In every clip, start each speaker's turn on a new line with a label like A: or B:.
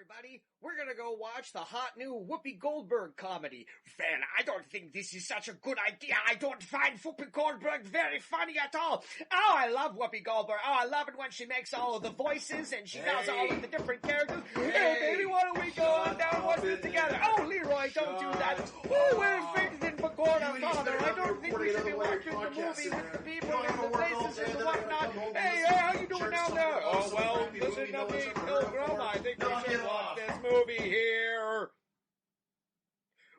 A: everybody. We're gonna go watch the hot new Whoopi Goldberg comedy. Well, I don't think this is such a good idea. I don't find Whoopi Goldberg very funny at all. Oh, I love Whoopi Goldberg. Oh, I love it when she makes all of the voices and she does all of the different characters. Hey, baby, why don't we go on down and watch this together? Oh, Leroy, don't do that. Oh, we're fixed in Pagora, Father. I don't think we should be watching the movie with the people and the places and the whatnot. Hey, how you doing down there? Oh, well, listen to me, Pilgrim. I think we should watch this movie here.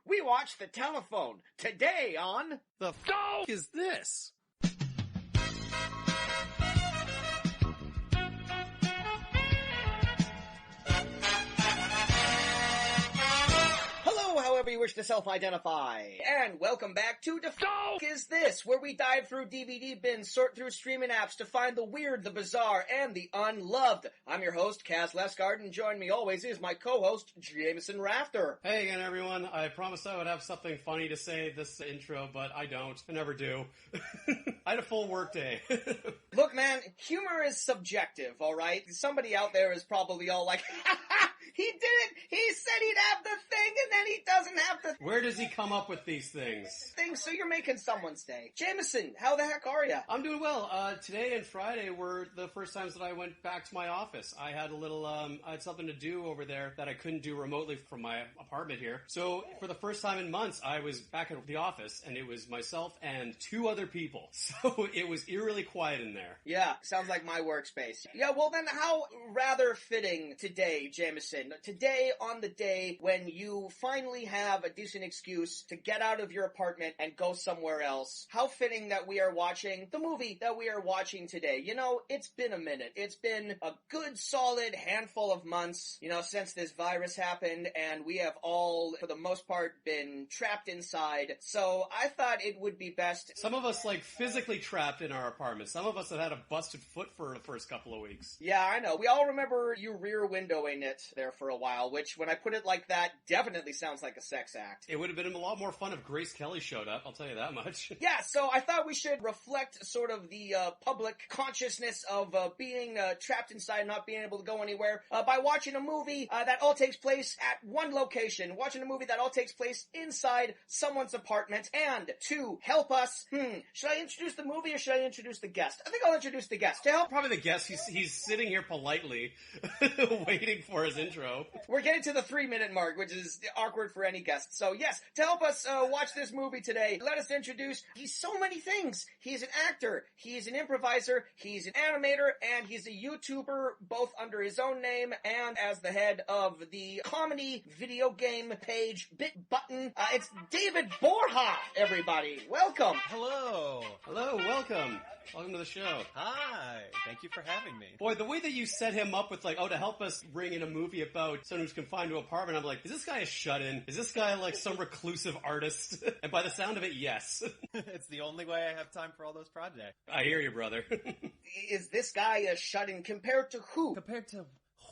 A: We watched The Telephone today on
B: The f*** is this?
A: Hello, however you wish to self-identify, and welcome back to The F*** is This, where we dive through DVD bins, sort through streaming apps to find the weird, the bizarre, and the unloved. I'm your host, Kaz Lesgard, and join me always is my co-host, Jameson Rafter.
B: Hey again, everyone. I promised I would have something funny to say this intro, but I don't. I never do. I had a full work day.
A: Look, man, humor is subjective, alright? Somebody out there is probably all like, he did it! He said he'd have the thing, and then he doesn't have the
B: Where does he come up with these things?
A: So you're making someone's day. Jameson, how the heck are ya?
B: I'm doing well. Today and Friday were the first times that I went back to my office. I had a little, I had something to do over there that I couldn't do remotely from my apartment here. So for the first time in months, I was back at the office, and it was myself and two other people. So it was eerily quiet in there.
A: Yeah, sounds like my workspace. Yeah, well then how rather fitting today, Jameson. Today on the day when you finally have a decent excuse to get out of your apartment and go somewhere else. How fitting that we are watching the movie that we are watching today. You know, it's been a minute. It's been a good solid handful of months, since this virus happened, and we have all, for the most part, been trapped inside. So I thought it would be best.
B: Some of us, physically trapped in our apartment. Some of us have had a busted foot for the first couple of weeks.
A: Yeah, I know. We all remember you rear windowing it there for a while, which, when I put it like that, definitely sounds like a sex act.
B: It would have been a lot more fun if Grace Kelly showed up, I'll tell you that much.
A: Yeah, so I thought we should reflect sort of the public consciousness of being trapped inside, not being able to go anywhere, by watching a movie that all takes place at one location. Watching a movie that all takes place inside someone's apartment. And to help us, should I introduce the movie or should I introduce the guest? I think I'll introduce the guest. To help,
B: probably the guest. He's sitting here politely, waiting for his intro.
A: We're getting to the 3-minute mark, which is awkward for any guest. So yes, to help us watch this movie today, let us introduce, he's so many things. He's an actor, he's an improviser, he's an animator, and he's a YouTuber, both under his own name and as the head of the comedy video game page Bitbutton. It's David Borja, everybody. Welcome.
C: Hello.
B: Hello, welcome. Welcome to the show.
C: Hi. Thank you for having me.
B: Boy, the way that you set him up with to help us bring in a movie about someone who's confined to an apartment, I'm like, is this guy a shut-in? Is this guy some reclusive artist? And by the sound of it, yes.
C: It's the only way I have time for all those projects.
B: I hear you, brother.
A: Is this guy a shut-in compared to who?
C: Compared to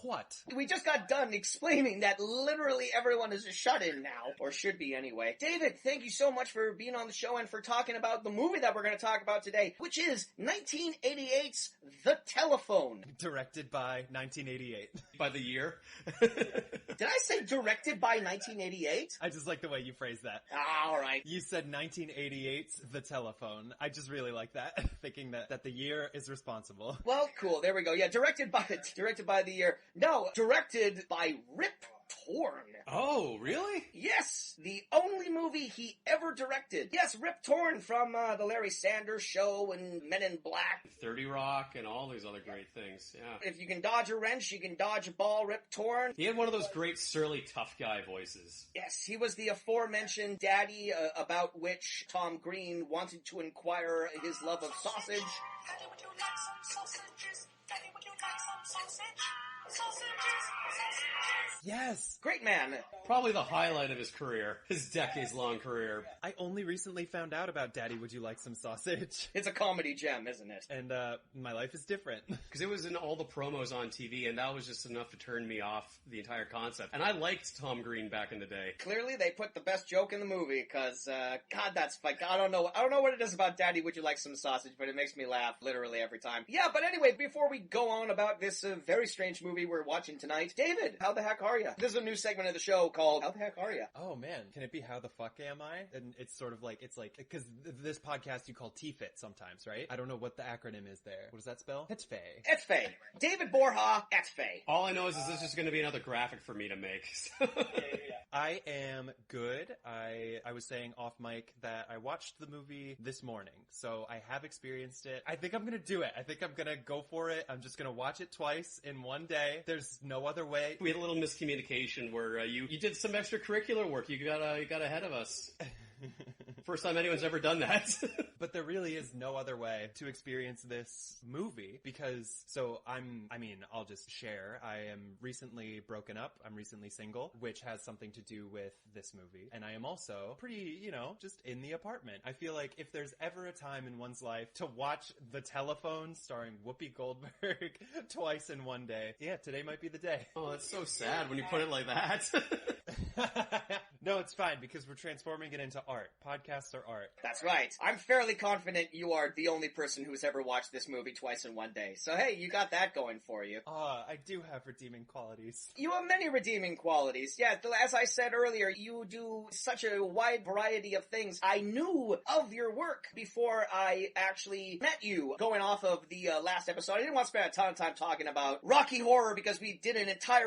C: what?
A: We just got done explaining that literally everyone is a shut-in now, or should be anyway. David, thank you so much for being on the show and for talking about the movie that we're going to talk about today, which is 1988's The Telephone.
C: Directed by 1988.
B: By the year?
A: Did I say directed by 1988?
C: I just like the way you phrased that.
A: Alright.
C: You said 1988's The Telephone. I just really like that, thinking that the year is responsible.
A: Well, cool, there we go. Yeah, directed by the year. No, directed by Rip Torn.
B: Oh, really?
A: Yes, the only movie he ever directed. Yes, Rip Torn from the Larry Sanders Show and Men in Black.
B: 30 Rock and all these other great things, yeah.
A: If you can dodge a wrench, you can dodge a ball, Rip Torn.
B: He had one of those great surly tough guy voices.
A: Yes, he was the aforementioned daddy about which Tom Green wanted to inquire his love of sausage.
D: Daddy, would you like some sausages? Daddy, would you like some sausage? Sausages.
C: Yes!
A: Great man.
B: Probably the highlight of his career. His decades-long career.
C: I only recently found out about Daddy, Would You Like Some Sausage?
A: It's a comedy gem, isn't it?
C: And, my life is different.
B: Because it was in all the promos on TV, and that was just enough to turn me off the entire concept. And I liked Tom Green back in the day.
A: Clearly, they put the best joke in the movie, because, God, that's like, I don't know what it is about Daddy, Would You Like Some Sausage, but it makes me laugh literally every time. Yeah, but anyway, before we go on about this very strange movie we're watching tonight, David, how the heck are are you? This is a new segment of the show called How the Heck Are You?
C: Oh man, can it be How the Fuck Am I? And it's sort of like, because this podcast you call TFIT sometimes, right? I don't know what the acronym is there. What does that spell? It's Faye.
A: It's Faye. David Borja, it's Faye.
B: All I know is this is going to be another graphic for me to make.
C: I am good. I was saying off mic that I watched the movie this morning, so I have experienced it. I think I'm gonna do it. I think I'm gonna go for it. I'm just gonna watch it twice in one day. There's no other way.
B: We had a little miscommunication where you did some extracurricular work. You got ahead of us. First time anyone's ever done that.
C: But there really is no other way to experience this movie because, I'll just share. I am recently broken up. I'm recently single, which has something to do with this movie. And I am also pretty, just in the apartment. I feel like if there's ever a time in one's life to watch The Telephone starring Whoopi Goldberg twice in one day, yeah, today might be the day.
B: Oh, that's so sad when you put it like that.
C: No, it's fine because we're transforming it into art. Podcasts are art.
A: That's right. I'm fairly confident you are the only person who's ever watched this movie twice in one day. So hey, you got that going for you.
C: I do have redeeming qualities.
A: You have many redeeming qualities. Yeah, as I said earlier, you do such a wide variety of things. I knew of your work before I actually met you. Going off of the last episode, I didn't want to spend a ton of time talking about Rocky Horror because we did an entire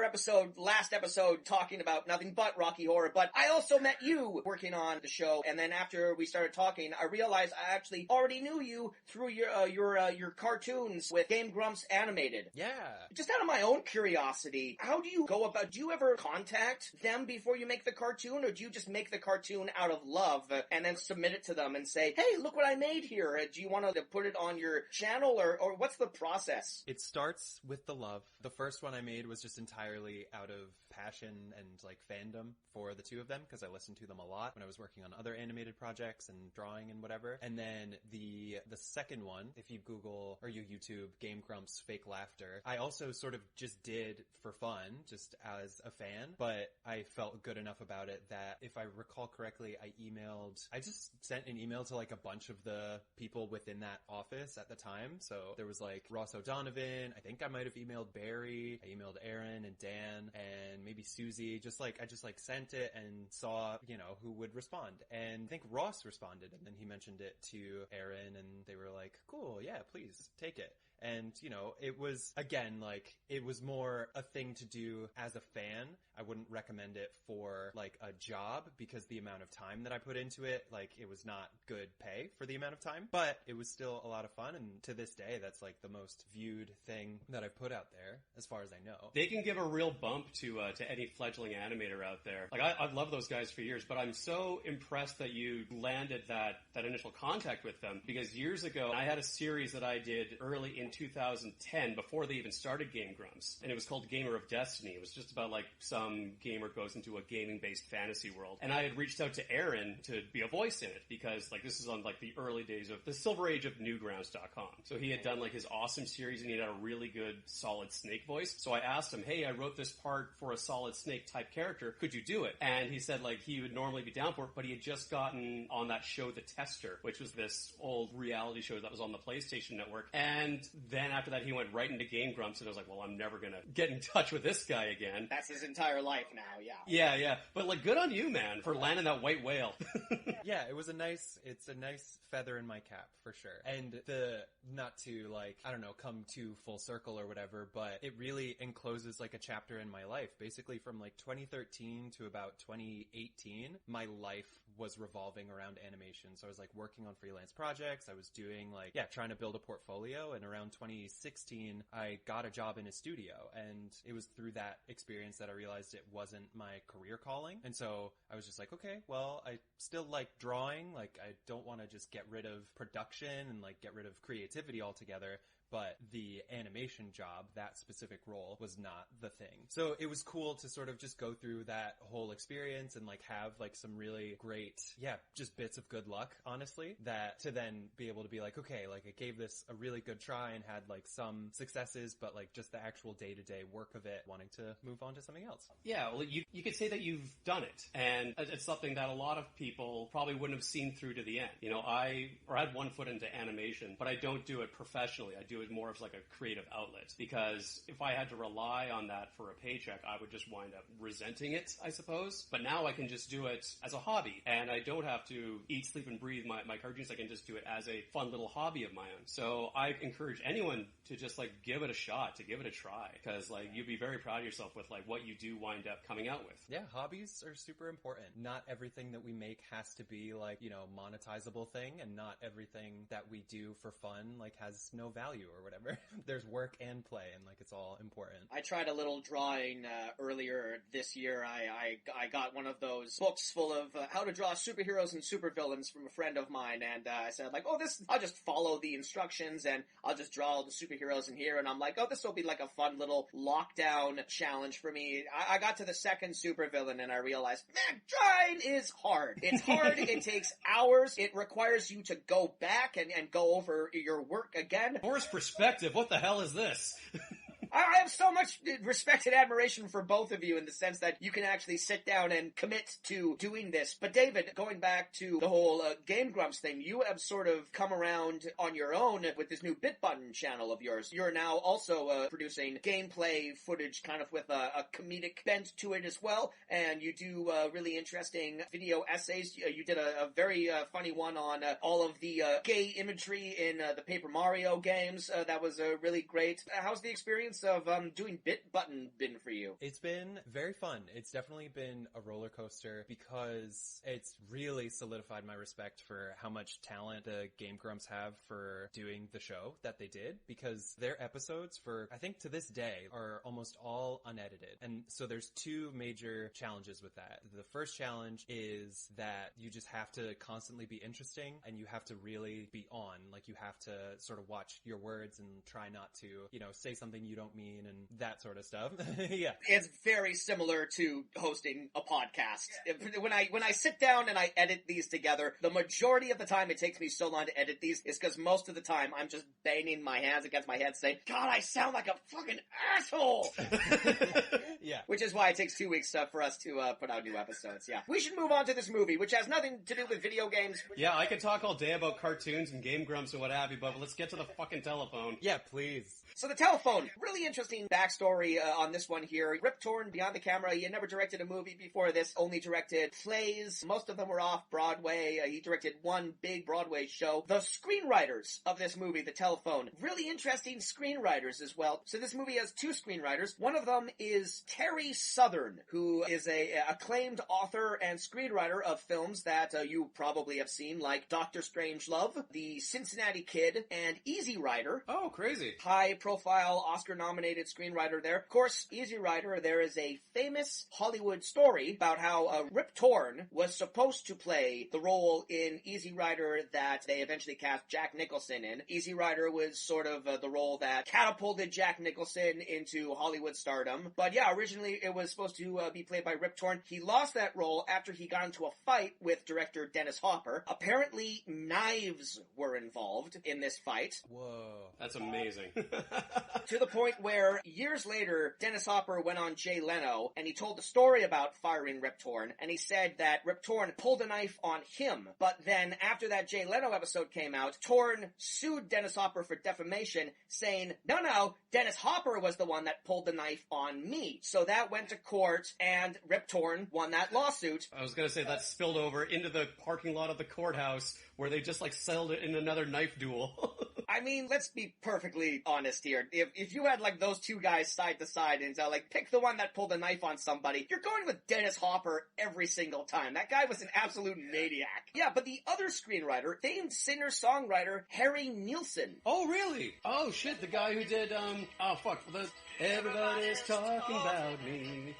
A: last episode talking about nothing but Rocky Horror, but I also met you working on the show, and then after we started talking, I realized I actually already knew you through your cartoons with Game Grumps Animated.
C: Yeah.
A: Just out of my own curiosity, how do you go about, do you ever contact them before you make the cartoon, or do you just make the cartoon out of love and then submit it to them and say, hey, look what I made here, do you want to put it on your channel, or what's the process?
C: It starts with the love. The first one I made was just entirely out of passion and fandom for the two of them because I listened to them a lot when I was working on other animated projects and drawing and whatever. And then the second one, if you Google or you YouTube Game Grumps Fake Laughter, I also sort of just did for fun, just as a fan, but I felt good enough about it that if I recall correctly, I just sent an email to a bunch of the people within that office at the time. So there was Ross O'Donovan, I think I might have emailed Barry, I emailed Aaron and Dan and maybe Susie, I just sent it and saw, who would respond. And I think Ross responded, and then he mentioned it to Aaron, and they were like, cool, yeah, please, take it. And, it was, again, it was more a thing to do as a fan. I wouldn't recommend it for, a job because the amount of time that I put into it, it was not good pay for the amount of time. But it was still a lot of fun, and to this day, that's, the most viewed thing that I've put out there, as far as I know.
B: They can give a real bump to any fledgling animator out there. I've loved those guys for years, but I'm so impressed that you landed that initial contact with them, because years ago, I had a series that I did early in 2010 before they even started Game Grumps, and it was called Gamer of Destiny. It was just about some gamer goes into a gaming-based fantasy world, and I had reached out to Aaron to be a voice in it because this is on the early days of the silver age of Newgrounds.com. So he had done his awesome series, and he had a really good solid Snake voice. So I asked him, hey, I wrote this part for a solid Snake type character, could you do it? And he said he would normally be down for it, but he had just gotten on that show The Tester, which was this old reality show that was on the PlayStation Network. And then after that, he went right into Game Grumps, and I was like, well, I'm never gonna get in touch with this guy again.
A: That's his entire life now,
B: yeah. Yeah. But good on you, man, for landing that white whale.
C: Yeah, it's a nice feather in my cap, for sure. And not to come to full circle or whatever, but it really encloses a chapter in my life. Basically from 2013 to about 2018, my life was revolving around animation. So I was working on freelance projects. I was doing trying to build a portfolio. And around 2016, I got a job in a studio. And it was through that experience that I realized it wasn't my career calling. And so I was just okay, well, I still like drawing. I don't want to just get rid of production and get rid of creativity altogether. But the animation job, that specific role, was not the thing. So it was cool to sort of just go through that whole experience and have some really great, just bits of good luck, honestly, that to then be able to be okay, I gave this a really good try and had some successes, but just the actual day-to-day work of it, wanting to move on to something else.
B: Yeah, well, you could say that you've done it, and it's something that a lot of people probably wouldn't have seen through to the end. I had one foot into animation, but I don't do it professionally. I do it it more of like a creative outlet, because if I had to rely on that for a paycheck, I would just wind up resenting it, I suppose. But now I can just do it as a hobby, and I don't have to eat, sleep, and breathe my cartoons. I can just do it as a fun little hobby of my own. So I encourage anyone to just like give it a shot, to give it a try, because like you'd be very proud of yourself with like what you do wind up coming out with.
C: Yeah, hobbies are super important. Not everything that we make has to be like, you know, monetizable thing, and not everything that we do for fun like has no value or whatever. There's work and play, and like it's all important.
A: I tried a little drawing earlier this year. I got one of those books full of how to draw superheroes and supervillains from a friend of mine, and I said like, oh, I'll just follow the instructions and I'll just draw all the superheroes in here, and I'm like, oh, this will be like a fun little lockdown challenge for me. I got to the second supervillain and I realized, man, drawing is hard. It's hard. It takes hours. It requires you to go back and go over your work again.
B: Forced perspective, what the hell is this?
A: I have so much respect and admiration for both of you in the sense that you can actually sit down and commit to doing this. But David, going back to the whole Game Grumps thing, you have sort of come around on your own with this new Bitbutton channel of yours. You're now also producing gameplay footage kind of with a comedic bent to it as well, and you do really interesting video essays. You did a very funny one on all of the gay imagery in the Paper Mario games. That was really great. How's the experience of doing Bitbutton been for you?
C: It's been very fun. It's definitely been a roller coaster because it's really solidified my respect for how much talent the Game Grumps have for doing the show that they did, because their episodes for, I think to this day, are almost all unedited. And so there's two major challenges with that. The first challenge is that you just have to constantly be interesting and you have to really be on. Like you have to sort of watch your words and try not to, you know, say something you don't mean and that sort of stuff. Yeah.
A: It's very similar to hosting a podcast. When I sit down and I edit these together, the majority of the time it takes me so long to edit these is because most of the time I'm just banging my hands against my head saying, God, I sound like a fucking asshole!
C: Yeah.
A: Which is why it takes 2 weeks for us to put out new episodes, yeah. We should move on to this movie, which has nothing to do with video games.
B: Yeah, I could talk all day about cartoons and Game Grumps and what have you, but let's get to the fucking telephone.
C: Yeah, please.
A: So the telephone, really interesting backstory on this one here. Rip Torn, Beyond the Camera, he had never directed a movie before this, only directed plays. Most of them were off Broadway. He directed one big Broadway show. The screenwriters of this movie, The Telephone, really interesting screenwriters as well. So this movie has two screenwriters. One of them is Terry Southern, who is a acclaimed author and screenwriter of films that you probably have seen, like Doctor Strangelove, The Cincinnati Kid, and Easy Rider.
B: Oh, crazy.
A: High-profile, Oscar-nominated screenwriter there. Of course, Easy Rider, there is a famous Hollywood story about how Rip Torn was supposed to play the role in Easy Rider that they eventually cast Jack Nicholson in. Easy Rider was sort of the role that catapulted Jack Nicholson into Hollywood stardom. But yeah, originally it was supposed to be played by Rip Torn. He lost that role after he got into a fight with director Dennis Hopper. Apparently, knives were involved in this fight.
C: Whoa.
B: That's amazing.
A: To the point where years later, Dennis Hopper went on Jay Leno and he told the story about firing Rip Torn, and he said that Rip Torn pulled a knife on him. But then after that Jay Leno episode came out, Torn sued Dennis Hopper for defamation, saying, no, Dennis Hopper was the one that pulled the knife on me. So that went to court and Rip Torn won that lawsuit.
B: I was going to say that spilled over into the parking lot of the courthouse where they just like settled it in another knife duel.
A: I mean, let's be perfectly honest here. If you had like those two guys side to side and like pick the one that pulled a knife on somebody, you're going with Dennis Hopper every single time. That guy was an absolute maniac. Yeah, but the other screenwriter, famed singer-songwriter Harry Nilsson.
B: Oh, really? Oh, shit, the guy who did, Everybody's talking about me.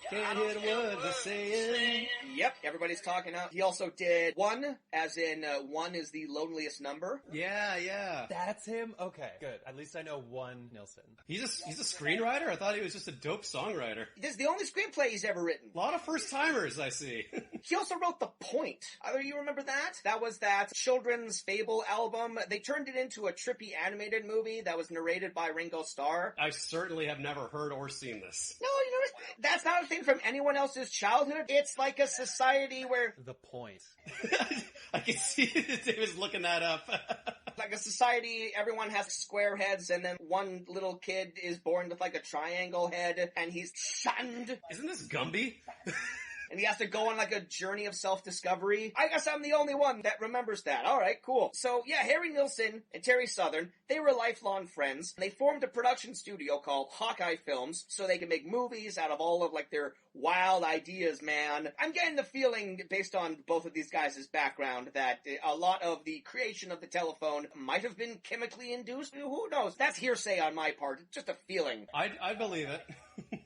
B: Can't hear the word they're saying.
A: Yep, everybody's talking out. He also did One, as in One is the loneliest number.
B: Yeah.
C: That's him? Okay, good. At least I know one Nilsson.
B: He's a screenwriter? I thought he was just a dope songwriter.
A: This is the only screenplay he's ever written.
B: A lot of first-timers, I see.
A: He also wrote The Point. Either you remember that? That was that children's fable album. They turned it into a trippy animated movie that was narrated by Ringo Starr.
B: I certainly have never heard or seen this.
A: No, you know, that's not a thing from anyone else's childhood. It's like a society where...
C: The Point.
B: I can see David's looking that up.
A: Like a society, everyone has square heads, and then one little kid is born with like a triangle head, and he's shunned.
B: Isn't this Gumby?
A: And he has to go on like a journey of self-discovery. I guess I'm the only one that remembers that. All right, cool. So yeah, Harry Nilsson and Terry Southern, they were lifelong friends. They formed a production studio called Hawkeye Films so they could make movies out of all of like their wild ideas, man. I'm getting the feeling, based on both of these guys' background, that a lot of the creation of the telephone might have been chemically induced. Who knows? That's hearsay on my part. It's just a feeling.
B: I believe it.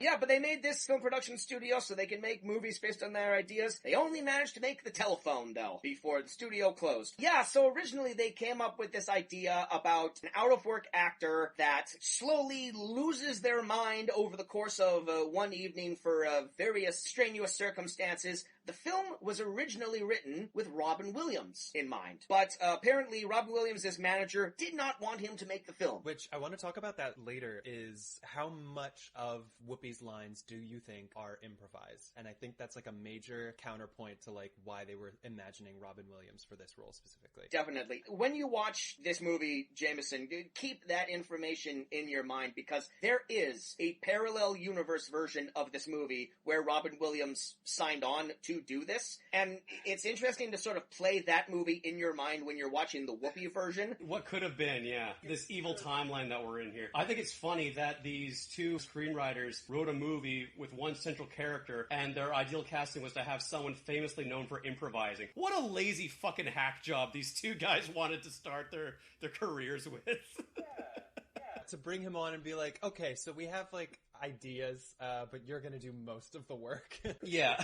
A: Yeah, but they made this film production studio so they can make movies based on their ideas. They only managed to make the telephone, though, before the studio closed. Yeah, so originally they came up with this idea about an out-of-work actor that slowly loses their mind over the course of one evening for various strenuous circumstances. The film was originally written with Robin Williams in mind, but apparently Robin Williams' manager did not want him to make the film.
C: Which I want to talk about that later, is how much of Whoopi's lines do you think are improvised? And I think that's like a major counterpoint to like why they were imagining Robin Williams for this role specifically.
A: Definitely. When you watch this movie, Jameson, keep that information in your mind, because there is a parallel universe version of this movie where Robin Williams signed on to do this, and it's interesting to sort of play that movie in your mind when you're watching the Whoopi version.
B: What could have been, yeah. This evil timeline that we're in here. I think it's funny that these two screenwriters wrote a movie with one central character, and their ideal casting was to have someone famously known for improvising. What a lazy fucking hack job these two guys wanted to start their careers with.
C: To bring him on and be like, okay, so we have like ideas, but you're gonna do most of the work.
B: Yeah.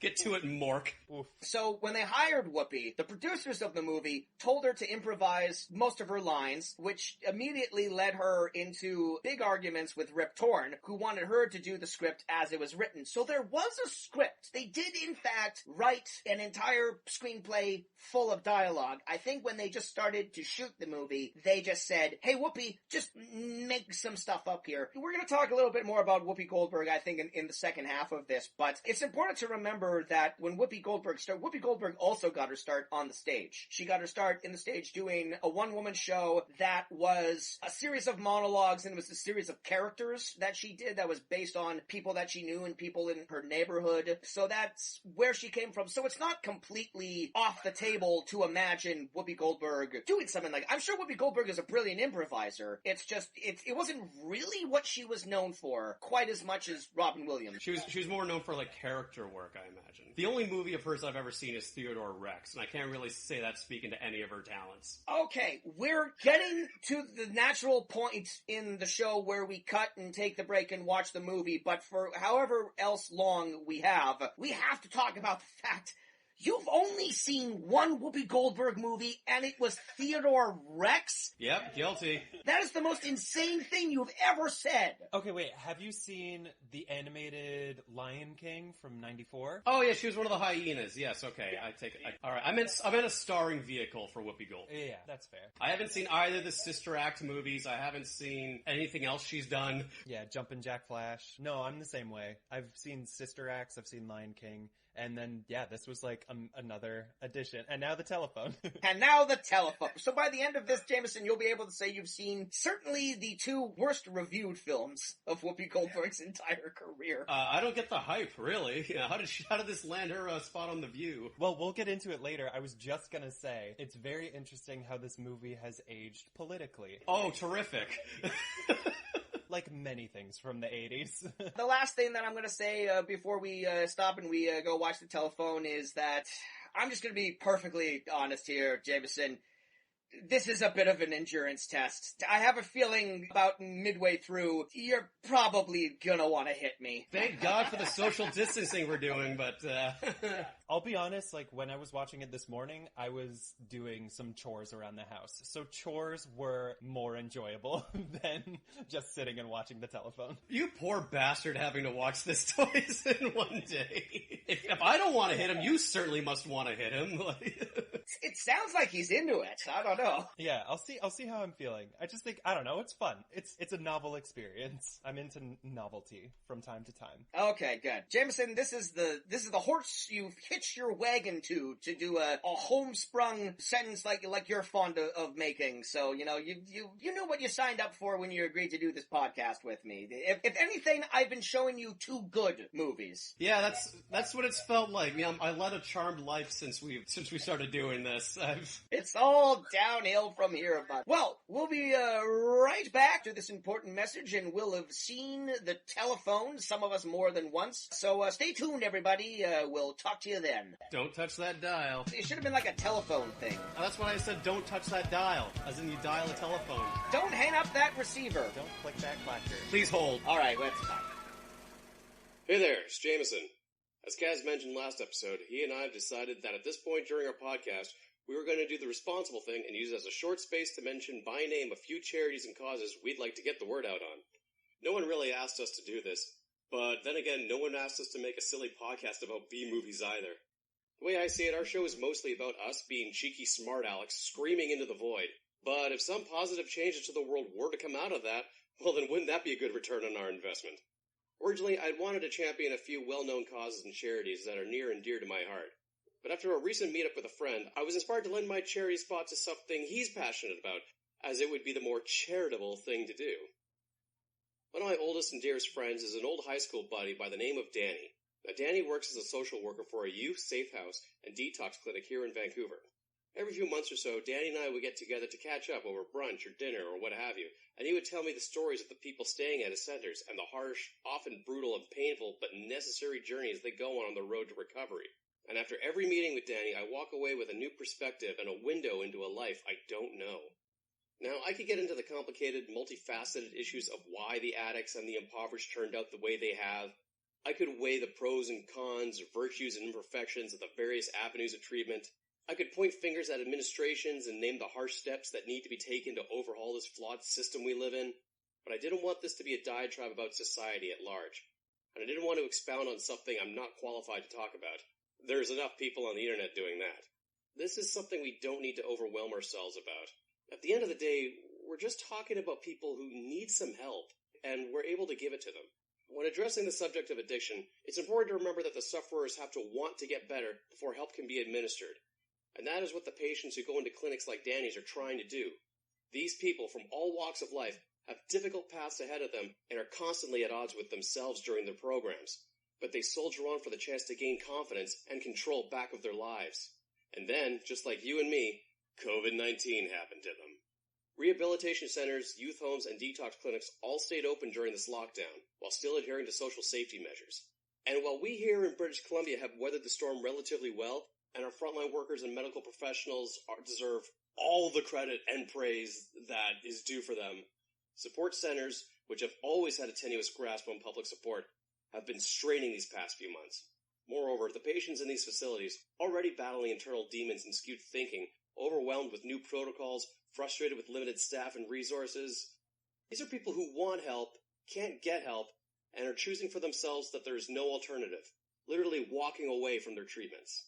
B: Get to it, Mork.
C: Oof.
A: So when they hired Whoopi, the producers of the movie told her to improvise most of her lines, which immediately led her into big arguments with Rip Torn, who wanted her to do the script as it was written. So there was a script. They did, in fact, write an entire screenplay full of dialogue. I think when they just started to shoot the movie, they just said, hey, Whoopi, just make some stuff up here. We're going to talk a little bit more about Whoopi Goldberg, I think, in the second half of this, but it's important to remember that when Whoopi Goldberg started, Whoopi Goldberg also got her start on the stage. She got her start in the stage doing a one-woman show that was a series of monologues, and it was a series of characters that she did that was based on people that she knew and people in her neighborhood. So that's where she came from. So it's not completely off the table to imagine Whoopi Goldberg doing something like, I'm sure Whoopi Goldberg is a brilliant improviser. It's just, it wasn't really what she was known for quite as much as Robin Williams.
B: She was more known for like character work, I imagine. The only movie of hers I've ever seen is Theodore Rex, and I can't really say that speaking to any of her talents.
A: Okay, we're getting to the natural point in the show where we cut and take the break and watch the movie, but for however else long we have to talk about the fact you've only seen one Whoopi Goldberg movie, and it was Theodore Rex?
B: Yep, guilty.
A: That is the most insane thing you've ever said.
C: Okay, wait, have you seen the animated Lion King from 94?
B: Oh yeah, she was one of the hyenas. Yes, okay, I take it. Alright, I meant a starring vehicle for Whoopi Gold.
C: Yeah, that's fair.
B: I haven't seen either of the Sister Act movies. I haven't seen anything else she's done.
C: Yeah, Jumpin' Jack Flash. No, I'm the same way. I've seen Sister Acts, I've seen Lion King. And then, yeah, this was like another addition. And now the telephone.
A: And now the telephone. So by the end of this, Jameson, you'll be able to say you've seen certainly the two worst reviewed films of Whoopi Goldberg's entire career.
B: I don't get the hype, really. Yeah, how did this land her spot on The View?
C: Well, we'll get into it later. I was just gonna say, it's very interesting how this movie has aged politically.
B: Oh, terrific.
C: Like many things from the 80s.
A: The last thing that I'm going to say before we stop and we go watch the telephone is that I'm just going to be perfectly honest here, Jameson. This is a bit of an endurance test. I have a feeling about midway through, you're probably gonna want to hit me.
B: Thank God for the social distancing we're doing, but
C: I'll be honest, like when I was watching it this morning, I was doing some chores around the house. So chores were more enjoyable than just sitting and watching the telephone.
B: You poor bastard having to watch this twice in one day. If I don't want to hit him, you certainly must want to hit him.
A: It sounds like he's into it. I don't know.
C: Yeah, I'll see how I'm feeling. I just think, I don't know, it's fun. It's a novel experience. I'm into novelty from time to time.
A: Okay, good. Jameson, this is the horse you've hitched your wagon to do a homesprung sentence like you're fond of making. So, you knew what you signed up for when you agreed to do this podcast with me. If anything, I've been showing you two good movies.
B: Yeah, that's what it's felt like. I led a charmed life since we started doing this.
A: It's all downhill from here, bud. Well, we'll be right back to this important message, and we'll have seen the telephone, some of us more than once. So stay tuned, everybody. We'll talk to you then.
B: Don't touch that dial.
A: It should have been like a telephone thing.
B: That's why I said don't touch that dial, as in you dial a telephone.
A: Don't hang up that receiver.
C: Don't click that clacker.
B: Please hold.
A: All right, let's talk.
E: Hey there, it's Jameson. As Kaz mentioned last episode, he and I have decided that at this point during our podcast, we were going to do the responsible thing and use it as a short space to mention by name a few charities and causes we'd like to get the word out on. No one really asked us to do this, but then again, no one asked us to make a silly podcast about B-movies either. The way I see it, our show is mostly about us being cheeky smart Alex screaming into the void. But if some positive changes to the world were to come out of that, well then wouldn't that be a good return on our investment? Originally, I'd wanted to champion a few well-known causes and charities that are near and dear to my heart. But after a recent meetup with a friend, I was inspired to lend my charity spot to something he's passionate about, as it would be the more charitable thing to do. One of my oldest and dearest friends is an old high school buddy by the name of Danny. Now, Danny works as a social worker for a youth safe house and detox clinic here in Vancouver. Every few months or so, Danny and I would get together to catch up over brunch or dinner or what have you, and he would tell me the stories of the people staying at his centers and the harsh, often brutal and painful but necessary journeys they go on the road to recovery. And after every meeting with Danny, I walk away with a new perspective and a window into a life I don't know. Now, I could get into the complicated, multifaceted issues of why the addicts and the impoverished turned out the way they have. I could weigh the pros and cons, virtues and imperfections of the various avenues of treatment. I could point fingers at administrations and name the harsh steps that need to be taken to overhaul this flawed system we live in. But I didn't want this to be a diatribe about society at large. And I didn't want to expound on something I'm not qualified to talk about. There's enough people on the internet doing that. This is something we don't need to overwhelm ourselves about. At the end of the day, we're just talking about people who need some help, and we're able to give it to them. When addressing the subject of addiction, it's important to remember that the sufferers have to want to get better before help can be administered. And that is what the patients who go into clinics like Danny's are trying to do. These people from all walks of life have difficult paths ahead of them and are constantly at odds with themselves during their programs. But they soldier on for the chance to gain confidence and control back of their lives. And then, just like you and me, COVID-19 happened to them. Rehabilitation centers, youth homes, and detox clinics all stayed open during this lockdown, while still adhering to social safety measures. And while we here in British Columbia have weathered the storm relatively well, and our frontline workers and medical professionals deserve all the credit and praise that is due for them, support centers, which have always had a tenuous grasp on public support, have been straining these past few months. Moreover, the patients in these facilities, already battling internal demons and skewed thinking, overwhelmed with new protocols, frustrated with limited staff and resources. These are people who want help, can't get help, and are choosing for themselves that there is no alternative, literally walking away from their treatments.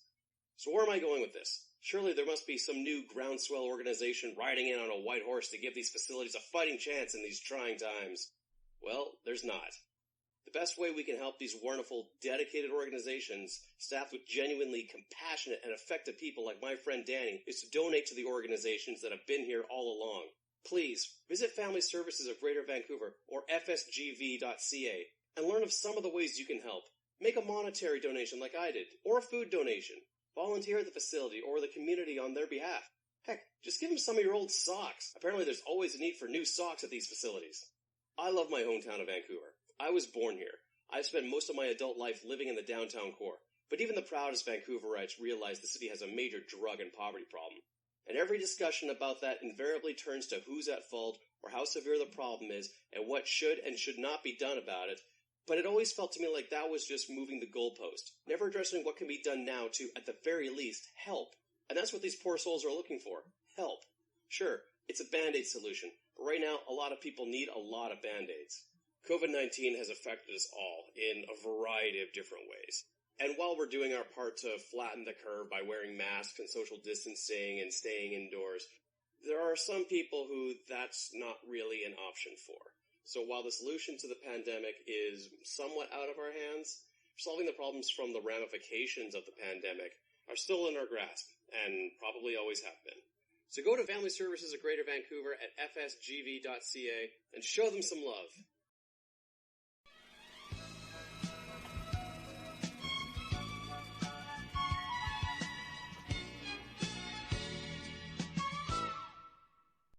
E: So where am I going with this? Surely there must be some new groundswell organization riding in on a white horse to give these facilities a fighting chance in these trying times. Well, there's not. The best way we can help these wonderful, dedicated organizations, staffed with genuinely compassionate and effective people like my friend Danny, is to donate to the organizations that have been here all along. Please, visit Family Services of Greater Vancouver, or fsgv.ca, and learn of some of the ways you can help. Make a monetary donation like I did, or a food donation. Volunteer at the facility or the community on their behalf. Heck, just give them some of your old socks. Apparently there's always a need for new socks at these facilities. I love my hometown of Vancouver. I was born here. I've spent most of my adult life living in the downtown core. But even the proudest Vancouverites realize the city has a major drug and poverty problem. And every discussion about that invariably turns to who's at fault or how severe the problem is and what should and should not be done about it. But it always felt to me like that was just moving the goalpost, never addressing what can be done now to, at the very least, help. And that's what these poor souls are looking for. Help. Sure, it's a Band-Aid solution, but right now a lot of people need a lot of Band-Aids. COVID-19 has affected us all in a variety of different ways. And while we're doing our part to flatten the curve by wearing masks and social distancing and staying indoors, there are some people who that's not really an option for. So while the solution to the pandemic is somewhat out of our hands, solving the problems from the ramifications of the pandemic are still in our grasp, and probably always have been. So go to Family Services of Greater Vancouver at fsgv.ca and show them some love.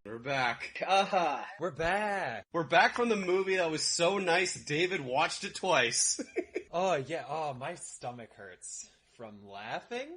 B: We're back.
C: We're back.
B: We're back from the movie that was so nice, David watched it twice.
C: Oh, yeah. Oh, my stomach hurts from laughing.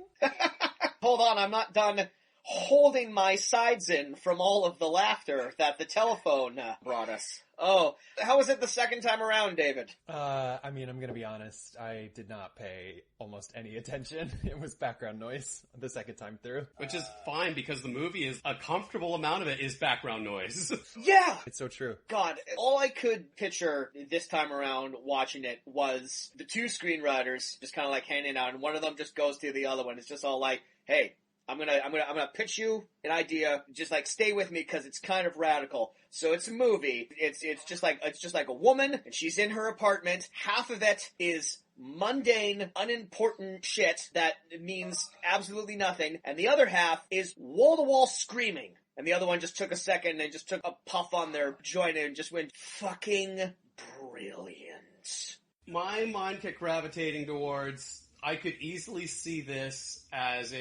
A: Hold on, I'm not done holding my sides in from all of the laughter that the telephone brought us. Oh, how was it the second time around, David?
C: I mean, I'm gonna be honest, I did not pay almost any attention. It was background noise the second time through.
B: Which is fine, because the movie is, a comfortable amount of it is background noise.
A: Yeah!
C: It's so true.
A: God, all I could picture this time around watching it was the two screenwriters just kind of like hanging out, and one of them just goes to the other one. It's just all like, hey, I'm gonna pitch you an idea. Just like stay with me because it's kind of radical. So it's a movie. It's just like a woman and she's in her apartment. Half of it is mundane, unimportant shit that means absolutely nothing, and the other half is wall to wall screaming. And the other one just took a second and just took a puff on their joint and just went fucking brilliant.
B: My mind kept gravitating towards, I could easily see this as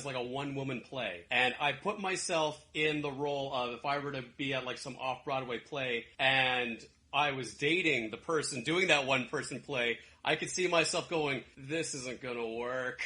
B: like a one-woman play. And I put myself in the role of, if I were to be at like some off-Broadway play and I was dating the person doing that one-person play, I could see myself going, this isn't gonna work.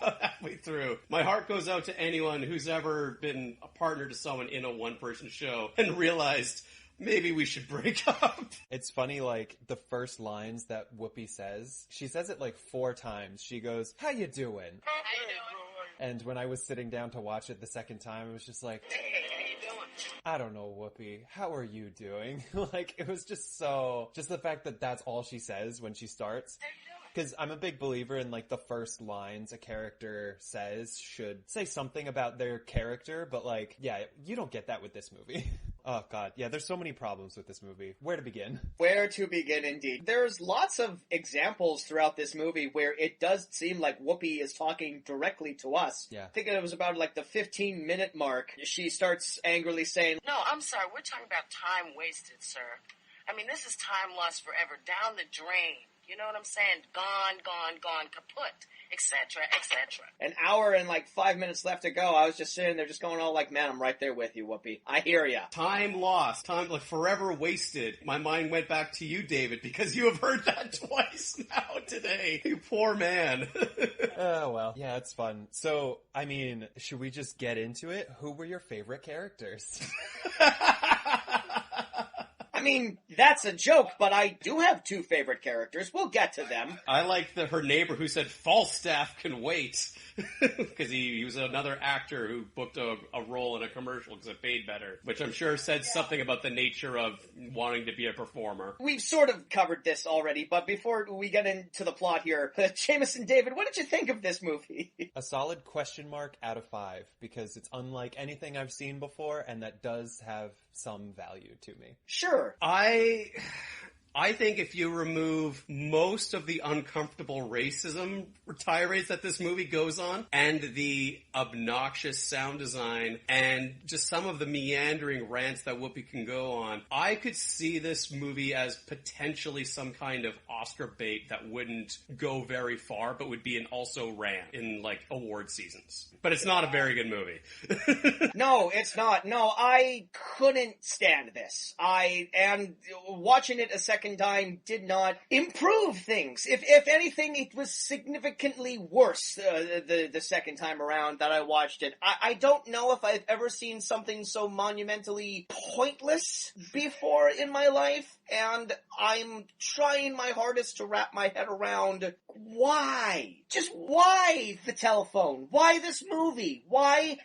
B: Halfway through. My heart goes out to anyone who's ever been a partner to someone in a one-person show and realized, maybe we should break up.
C: It's funny, like, the first lines that Whoopi says, she says it like 4 times. She goes, how you doing?
D: How you doing?
C: And when I was sitting down to watch it the second time, it was just like,
D: Hey, how you doing?
C: I don't know, Whoopi, how are you doing? Like, it was just the fact that that's all she says when she starts.
D: How you doing?
C: Because I'm a big believer in, like, the first lines a character says should say something about their character, but, like, yeah, you don't get that with this movie. Oh, God. Yeah, there's so many problems with this movie. Where to begin?
A: Where to begin, indeed. There's lots of examples throughout this movie where it does seem like Whoopi is talking directly to us.
C: Yeah.
A: I think it was about, like, the 15-minute mark. She starts angrily saying,
D: No, I'm sorry. We're talking about time wasted, sir. I mean, this is time lost forever. Down the drain. You know what I'm saying? Gone, gone, gone, kaput, etc., etc.
A: an hour and, like, 5 minutes left to go. I was just sitting there just going all like, man, I'm right there with you, Whoopi. I hear ya.
B: Time lost. Time like forever wasted. My mind went back to you, David, because you have heard that twice now today. You poor man.
C: Oh, well. Yeah, it's fun. So, I mean, should we just get into it? Who were your favorite characters?
A: I mean, that's a joke, but I do have 2 favorite characters. We'll get to them.
B: I liked her neighbor who said Falstaff can wait, because he was another actor who booked a role in a commercial because it paid better, which I'm sure said something about the nature of wanting to be a performer.
A: We've sort of covered this already, but before we get into the plot here, Jameson, David, what did you think of this movie?
C: A solid question mark out of 5, because it's unlike anything I've seen before, and that does have some value to me.
A: Sure.
B: I think if you remove most of the uncomfortable racism tirades that this movie goes on, and the obnoxious sound design, and just some of the meandering rants that Whoopi can go on, I could see this movie as potentially some kind of Oscar bait that wouldn't go very far, but would be an also ran in, like, award seasons. But it's not a very good movie.
A: No, it's not. No, I couldn't stand this. And watching it a second time did not improve things. If anything, it was significantly worse the second time around that I watched it. I don't know if I've ever seen something so monumentally pointless before in my life, and I'm trying my hardest to wrap my head around why. Just why the telephone? Why this movie? Why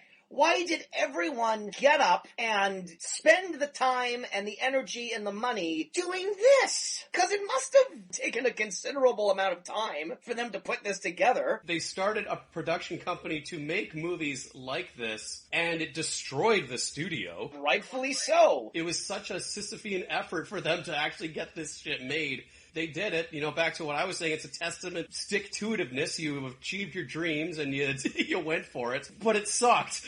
A: did everyone get up and spend the time and the energy and the money doing this? Because it must have taken a considerable amount of time for them to put this together.
B: They started a production company to make movies like this, and it destroyed the studio.
A: Rightfully so.
B: It was such a Sisyphean effort for them to actually get this shit made. They did it. Back to what I was saying, it's a testament, stick-to-itiveness. You achieved your dreams and you went for it, but it sucked.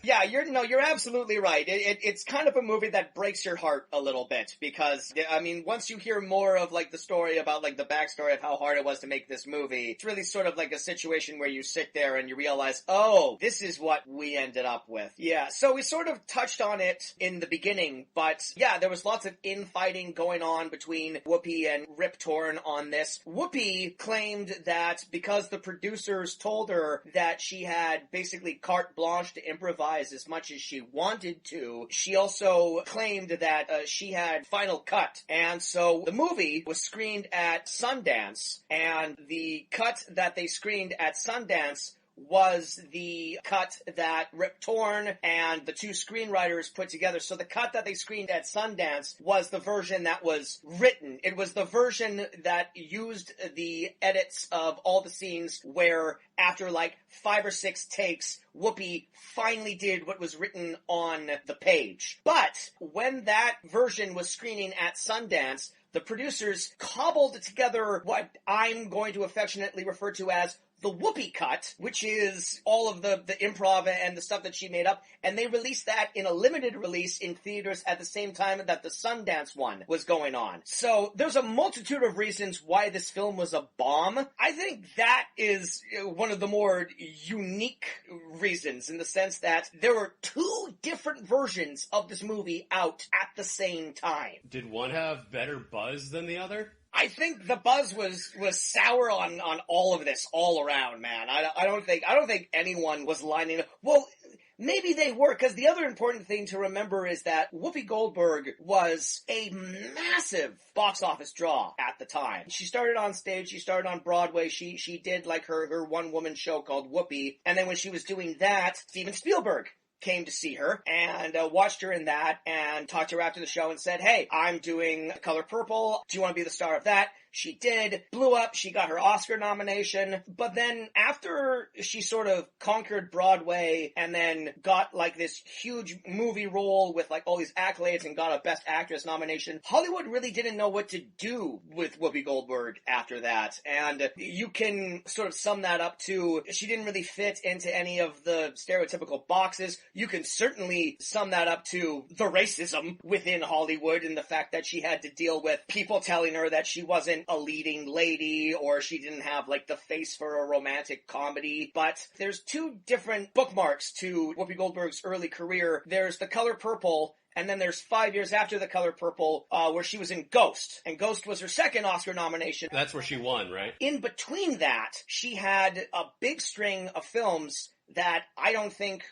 A: Yeah, you're absolutely right. It's kind of a movie that breaks your heart a little bit because, I mean, once you hear more of, like, the story about, like, the backstory of how hard it was to make this movie, it's really sort of like a situation where you sit there and you realize, oh, this is what we ended up with. Yeah, so we sort of touched on it in the beginning, but yeah, there was lots of infighting going on between Whoopi and Rip Torn on this. Whoopi claimed that because the producers told her that she had basically carte blanche to improvise as much as she wanted to, she also claimed that she had final cut. And so the movie was screened at Sundance, and the cut that they screened at Sundance was the cut that Rip Torn and the two screenwriters put together. So the cut that they screened at Sundance was the version that was written. It was the version that used the edits of all the scenes where, after like 5 or 6 takes, Whoopi finally did what was written on the page. But when that version was screening at Sundance, the producers cobbled together what I'm going to affectionately refer to as the Whoopi cut, which is all of the improv and the stuff that she made up, and they released that in a limited release in theaters at the same time that the Sundance one was going on. So there's a multitude of reasons why this film was a bomb. I think that is one of the more unique reasons, in the sense that there were 2 different versions of this movie out at the same time.
B: Did one have better buzz than the other?
A: I think the buzz was sour on all of this all around, man. I don't think anyone was lining up. Well, maybe they were, because the other important thing to remember is that Whoopi Goldberg was a massive box office draw at the time. She started on stage, she started on Broadway, she did like her one-woman show called Whoopi, and then when she was doing that, Steven Spielberg came to see her and watched her in that and talked to her after the show and said, hey, I'm doing Color Purple. Do you want to be the star of that? She did, blew up, she got her Oscar nomination, but then after she sort of conquered Broadway and then got like this huge movie role with like all these accolades and got a Best Actress nomination, Hollywood really didn't know what to do with Whoopi Goldberg after that, and you can sort of sum that up to, she didn't really fit into any of the stereotypical boxes. You can certainly sum that up to the racism within Hollywood and the fact that she had to deal with people telling her that she wasn't a leading lady, or she didn't have like the face for a romantic comedy. But there's 2 different bookmarks to Whoopi Goldberg's early career. There's The Color Purple, and then there's 5 years after The Color Purple, where she was in Ghost. And Ghost was her second Oscar nomination.
B: That's where she won, right?
A: In between that, she had a big string of films that I don't think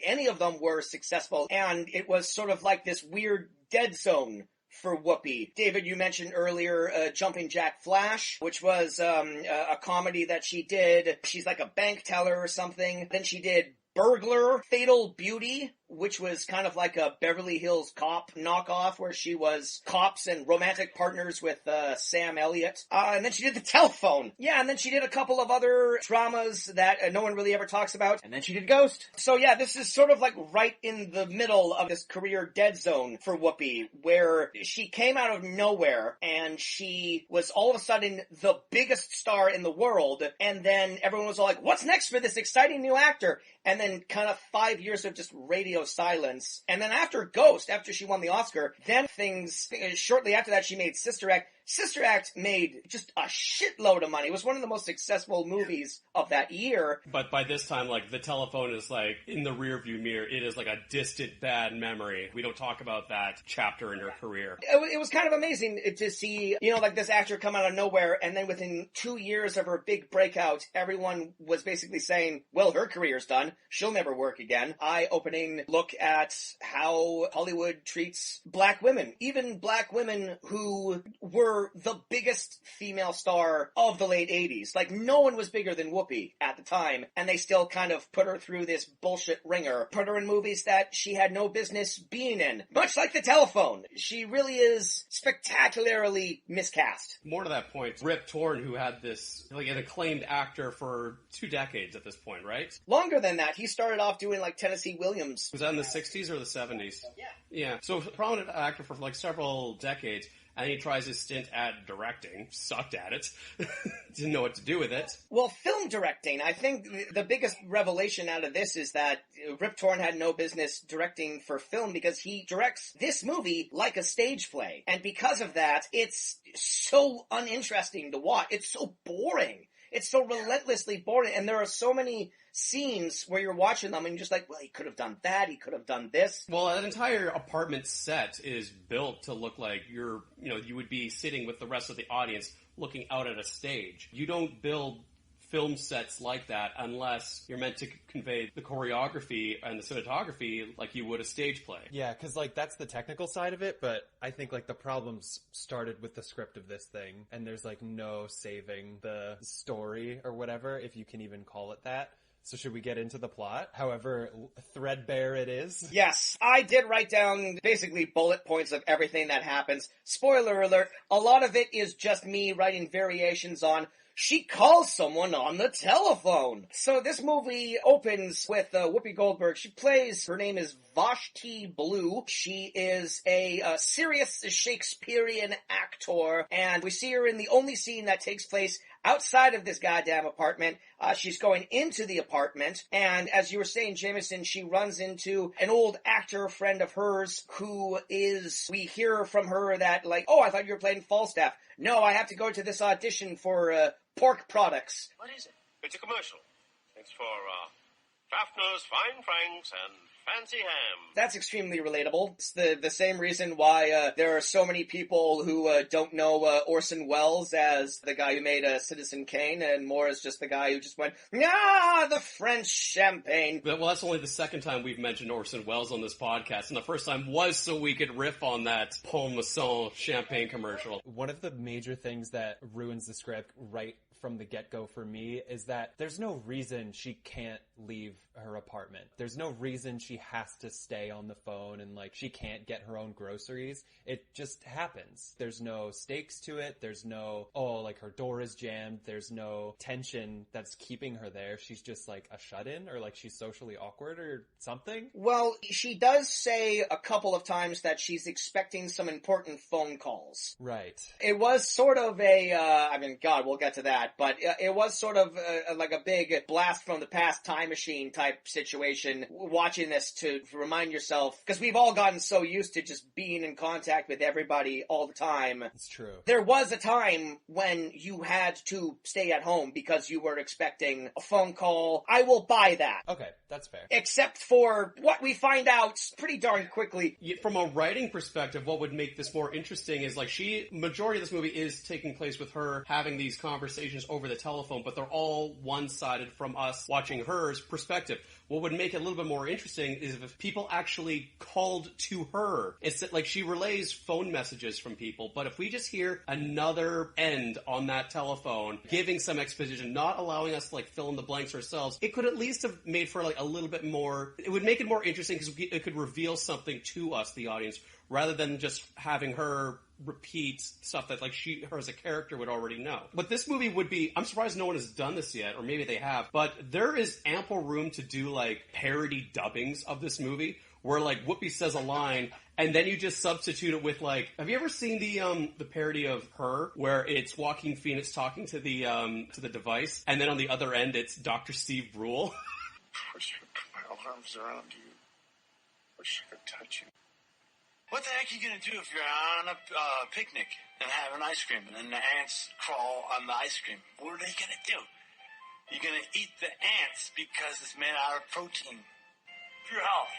A: any of them were successful. And it was sort of like this weird dead zone for Whoopi. David, you mentioned earlier Jumping Jack Flash, which was a comedy that she did. She's like a bank teller or something. Then she did Burglar, Fatal Beauty, which was kind of like a Beverly Hills Cop knockoff, where she was cops and romantic partners with Sam Elliot. And then she did The Telephone. Yeah, and then she did a couple of other dramas that no one really ever talks about. And then she did Ghost. So yeah, this is sort of like right in the middle of this career dead zone for Whoopi, where she came out of nowhere and she was all of a sudden the biggest star in the world. And then everyone was all like, what's next for this exciting new actor? And then kind of 5 years of just radio silence. And then after Ghost, after she won the Oscar, then shortly after that she made Sister Act. Sister Act made just a shitload of money. It was one of the most successful movies of that year.
B: But by this time, like, The Telephone is like in the rearview mirror. It is like a distant bad memory. We don't talk about that chapter in her career.
A: It was kind of amazing to see, like this actor come out of nowhere, and then within 2 years of her big breakout, everyone was basically saying, well, her career's done. She'll never work again. Eye-opening look at how Hollywood treats black women. Even black women who were her the biggest female star of the late 80s. Like, no one was bigger than Whoopi at the time, and they still kind of put her through this bullshit ringer, put her in movies that she had no business being in. Much like The Telephone. She really is spectacularly miscast.
B: More to that point, Rip Torn, who had this, like, an acclaimed actor for 2 decades at this point, right?
A: Longer than that. He started off doing, like, Tennessee Williams.
B: Was that in the 60s or the 70s?
A: Yeah.
B: Yeah. So, prominent actor for, like, several decades. And he tries his stint at directing. Sucked at it. Didn't know what to do with it.
A: Well, film directing, I think the biggest revelation out of this is that Rip Torn had no business directing for film because he directs this movie like a stage play. And because of that, it's so uninteresting to watch. It's so boring. It's so relentlessly boring. And there are so many scenes where you're watching them and you're just like, well, he could have done that, he could have done this.
B: Well, an entire apartment set is built to look like you would be sitting with the rest of the audience looking out at a stage. You don't build film sets like that unless you're meant to convey the choreography and the cinematography like you would a stage play.
C: Yeah, because, like, that's the technical side of it, but I think, like, the problems started with the script of this thing, and there's, like, no saving the story or whatever, if you can even call it that. So should we get into the plot? However threadbare it is.
A: Yes, I did write down basically bullet points of everything that happens. Spoiler alert, a lot of it is just me writing variations on she calls someone on the telephone. So this movie opens with Whoopi Goldberg. She plays, her name is Vashti Blue. She is a serious Shakespearean actor, and we see her in the only scene that takes place outside of this goddamn apartment. She's going into the apartment, and as you were saying, Jameson, she runs into an old actor friend of hers who is, we hear from her that, like, oh, I thought you were playing Falstaff. No, I have to go to this audition for pork products.
D: What is it?
F: It's a commercial. It's for Schaffner's Fine Franks and Fancy Ham.
A: That's extremely relatable. It's the same reason why there are so many people who don't know Orson Welles as the guy who made Citizen Kane, and more as just the guy who just went, the French champagne.
B: Well, that's only the second time we've mentioned Orson Welles on this podcast, and the first time was so we could riff on that Paul Masson champagne commercial.
C: One of the major things that ruins the script right from the get-go for me is that there's no reason she can't leave her apartment. There's no reason she has to stay on the phone and, like, she can't get her own groceries. It just happens. There's no stakes to it. There's no, like, her door is jammed. There's no tension that's keeping her there. She's just, like, a shut-in, or, like, she's socially awkward or something.
A: Well, she does say a couple of times that she's expecting some important phone calls.
C: Right.
A: It was sort of we'll get to that, but it was sort of like a big blast from the past time machine type situation, watching this to remind yourself, because we've all gotten so used to just being in contact with everybody all the time.
C: It's true.
A: There was a time when you had to stay at home because you were expecting a phone call. I will buy that.
C: Okay, that's fair.
A: Except for what we find out pretty darn quickly.
B: From a writing perspective, what would make this more interesting is, like, majority of this movie is taking place with her having these conversations over the telephone, but they're all one-sided from us watching her perspective. What would make it a little bit more interesting is if people actually called to her. It's like she relays phone messages from people, but if we just hear another end on that telephone, giving some exposition, not allowing us to, like, fill in the blanks ourselves, it could at least have made for, like, a little bit more, it would make it more interesting because it could reveal something to us, the audience, rather than just having her repeat stuff that, like, her as a character would already know. But this movie would be, I'm surprised no one has done this yet, or maybe they have, but there is ample room to do, like, parody dubbings of this movie, where, like, Whoopi says a line, and then you just substitute it with, like, have you ever seen the parody of Her, where it's Joaquin Phoenix talking to the device, and then on the other end it's Dr. Steve Brule?
F: Wish I could put my arms around you. Wish I could touch you. What the heck are you going to do if you're on a picnic and having ice cream and then the ants crawl on the ice cream? What are they going to do? You're going to eat the ants because it's made out of protein for your health.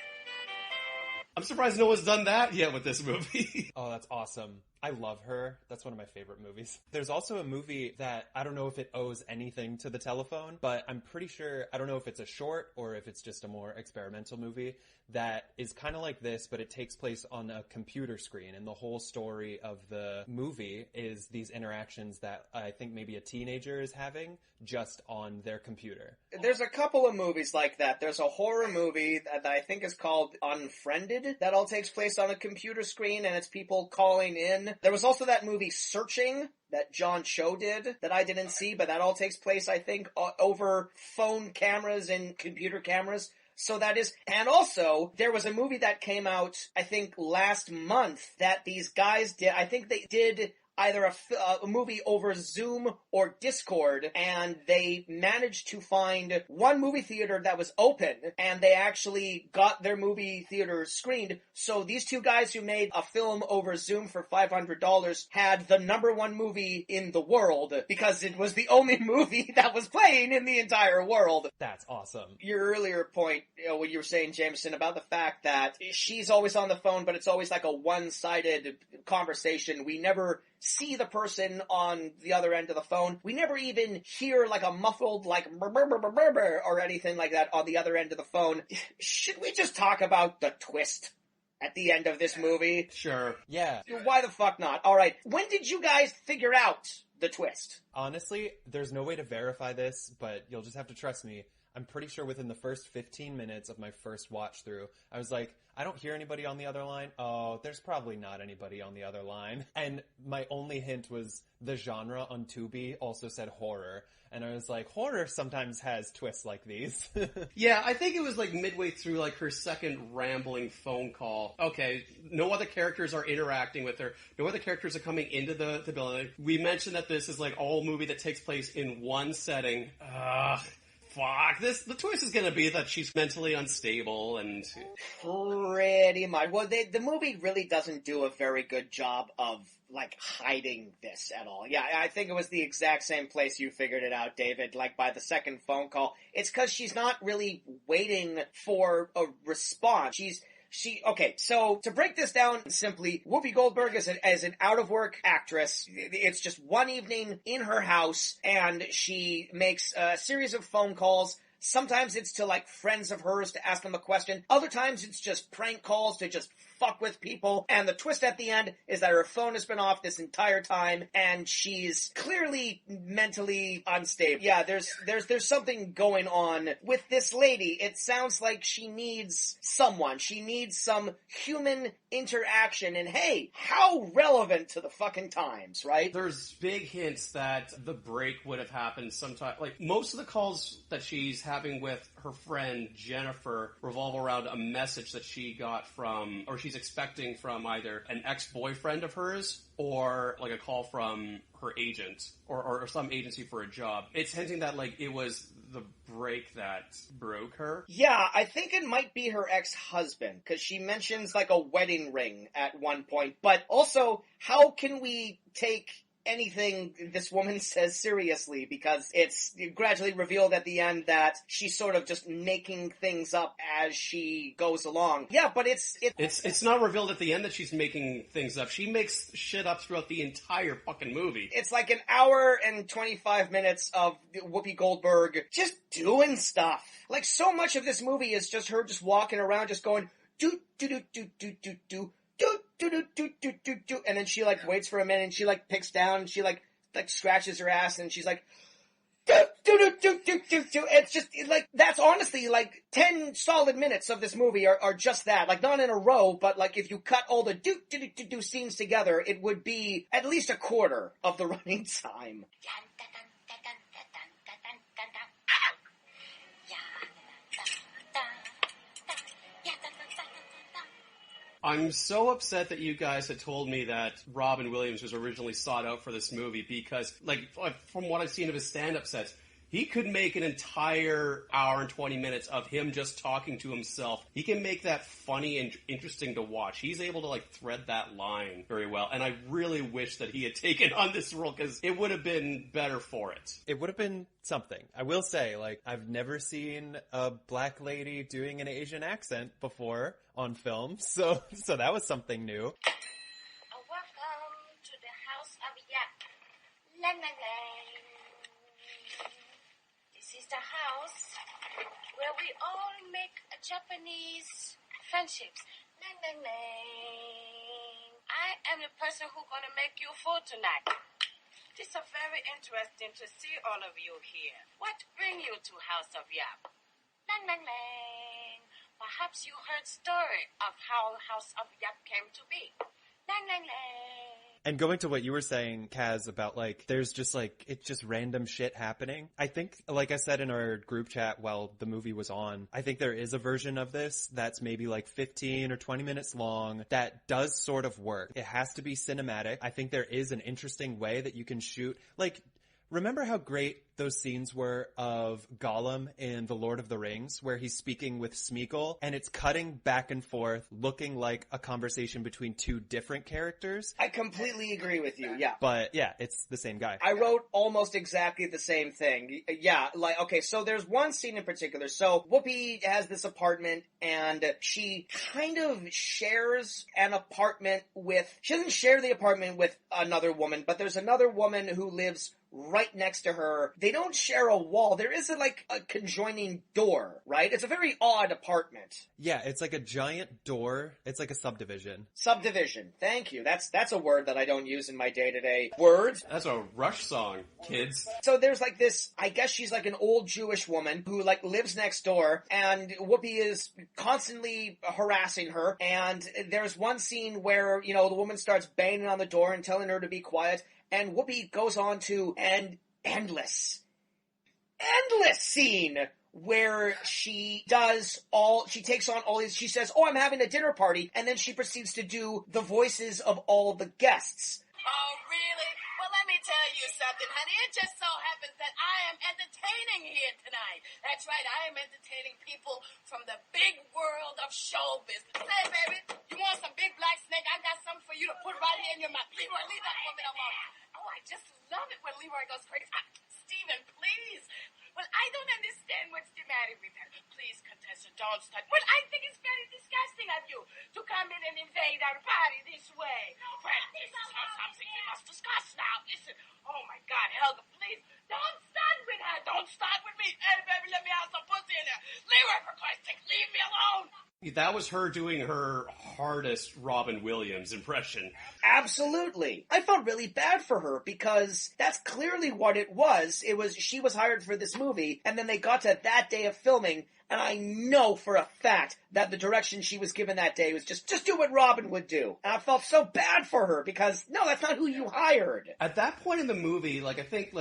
B: I'm surprised no one's done that yet with this movie.
C: Oh, that's awesome. I love her. That's one of my favorite movies. There's also a movie that I don't know if it owes anything to The Telephone, but I'm pretty sure, I don't know if it's a short or if it's just a more experimental movie that is kind of like this, but it takes place on a computer screen, and the whole story of the movie is these interactions that I think maybe a teenager is having just on their computer.
A: There's a couple of movies like that. There's a horror movie that I think is called Unfriended that all takes place on a computer screen, and it's people calling in. There was also that movie Searching that John Cho did that I didn't see, but that all takes place, I think, over phone cameras and computer cameras. So that is, and also, there was a movie that came out, I think, last month that these guys did. I think they did either a movie over Zoom or Discord, and they managed to find one movie theater that was open, and they actually got their movie theater screened. So these two guys who made a film over Zoom for $500 had the #1 movie in the world, because it was the only movie that was playing in the entire world.
C: That's awesome.
A: Your earlier point, what you were saying, Jameson, about the fact that she's always on the phone, but it's always like a one-sided conversation. We never see the person on the other end of the phone. We never even hear like a muffled like or anything like that on the other end of the phone. Should we just talk about the twist at the end of this movie?
B: Sure.
C: Yeah.
A: Why the fuck not? All right. When did you guys figure out the twist?
C: Honestly, there's no way to verify this, but you'll just have to trust me. I'm pretty sure within the first 15 minutes of my first watch through, I was like, I don't hear anybody on the other line. Oh, there's probably not anybody on the other line. And my only hint was the genre on Tubi also said horror. And I was like, horror sometimes has twists like these.
B: Yeah, I think it was like midway through like her second rambling phone call. Okay, no other characters are interacting with her. No other characters are coming into the building. We mentioned that this is like all movie that takes place in one setting. Fuck, the twist is gonna be that she's mentally unstable and...
A: Pretty much. Well, the movie really doesn't do a very good job of, like, hiding this at all. Yeah, I think it was the exact same place you figured it out, David, like, by the second phone call. It's because she's not really waiting for a response. Okay, so to break this down simply, Whoopi Goldberg is an out-of-work actress. It's just one evening in her house, and she makes a series of phone calls. Sometimes it's to, like, friends of hers to ask them a question. Other times it's just prank calls to just fuck with people. And the twist at the end is that her phone has been off this entire time, and she's clearly mentally unstable. Yeah, there's something going on with this lady. It sounds like she needs someone. She needs some human interaction. And hey, how relevant to the fucking times, right?
B: There's big hints that the break would have happened sometime. Like, most of the calls that she's having with her friend Jennifer revolve around a message that she got from, or she's expecting from either an ex-boyfriend of hers or like a call from her agent or some agency for a job. It's hinting that like it was the break that broke her.
A: Yeah, I think it might be her ex-husband, because she mentions like a wedding ring at one point. But also, how can we take anything this woman says seriously, because it's gradually revealed at the end that she's sort of just making things up as she goes along. Yeah, but it's
B: not revealed at the end that she's making things up. She makes shit up throughout the entire fucking movie.
A: It's like an hour and 25 minutes of Whoopi Goldberg just doing stuff. Like, so much of this movie is just her just walking around just going do do do do do do do do, and then she like waits for a minute and she like picks down and she like scratches her ass and she's like do. It's just like, that's honestly like 10 solid minutes of this movie are just that. Like, not in a row, but like if you cut all the do scenes together, it would be at least a quarter of the running time.
B: I'm so upset that you guys had told me that Robin Williams was originally sought out for this movie because, like, from what I've seen of his stand-up sets, he could make an entire hour and 20 minutes of him just talking to himself. He can make that funny and interesting to watch. He's able to, like, thread that line very well. And I really wish that he had taken on this role because it would have been better for it.
C: It would have been something. I will say, like, I've never seen a black lady doing an Asian accent before on film. So that was something new.
D: Welcome Lang, lang, lang. This is the house where we all make Japanese friendships. Lang, lang, lang. I am the person who's gonna make you food tonight. This is very interesting to see all of you here. What bring you to House of Yap? Lang, lang, lang. Perhaps you heard story of how House of Yap came to be. Lang, lang, lang.
C: And going to what you were saying, Kaz, about like, there's just like, it's just random shit happening. I think, like I said in our group chat while the movie was on, I think there is a version of this that's maybe like 15 or 20 minutes long that does sort of work. It has to be cinematic. I think there is an interesting way that you can shoot, like, remember how great those scenes were of Gollum in The Lord of the Rings, where he's speaking with Smeagol, and it's cutting back and forth, looking like a conversation between two different characters?
A: I completely agree with you, yeah.
C: But, yeah, it's the same guy.
A: I wrote almost exactly the same thing. Yeah, like, okay, so there's one scene in particular. So, Whoopi has this apartment, and she kind of shares an apartment with... She doesn't share the apartment with another woman, but there's another woman who lives right next to her. They don't share a wall. There isn't like a conjoining door, right? It's a very odd apartment.
C: Yeah, it's like a giant door. It's like a subdivision.
A: Subdivision. Thank you. That's a word that I don't use in my day-to-day words.
B: That's a Rush song, kids.
A: So there's like this, I guess she's like an old Jewish woman who like lives next door, and Whoopi is constantly harassing her, and there's one scene where, you know, the woman starts banging on the door and telling her to be quiet, and Whoopi goes on to an endless scene where she takes on all these, she says, oh, I'm having a dinner party, and then she proceeds to do the voices of all the guests.
D: Oh, really? Well, let me tell you something, honey. It just so happens that I am entertaining here tonight. That's right, I am entertaining people from the big world of showbiz. Hey, baby, you want some big black snake? I got something for you to put right here in your mouth. Leroy, leave that woman alone. Oh, I just love it when Leroy goes crazy. Steven, please. Well, I don't understand what's the matter with her. Please, contestant, don't start. Well, I think it's very disgusting of you to come in and invade our party this way. Well, this is not something we must discuss now. Listen, oh my God, Helga, please, don't start with her. Don't start with me. Hey, baby, let me have some pussy in there. Leroy, for Christ's sake, leave me alone.
B: That was her doing her hardest Robin Williams impression.
A: Absolutely. I felt really bad for her because that's clearly what it was. She was hired for this movie, and then they got to that day of filming, and I know for a fact that the direction she was given that day was just do what Robin would do. And I felt so bad for her because, no, that's not who you hired.
B: At that point in the movie, like, I think,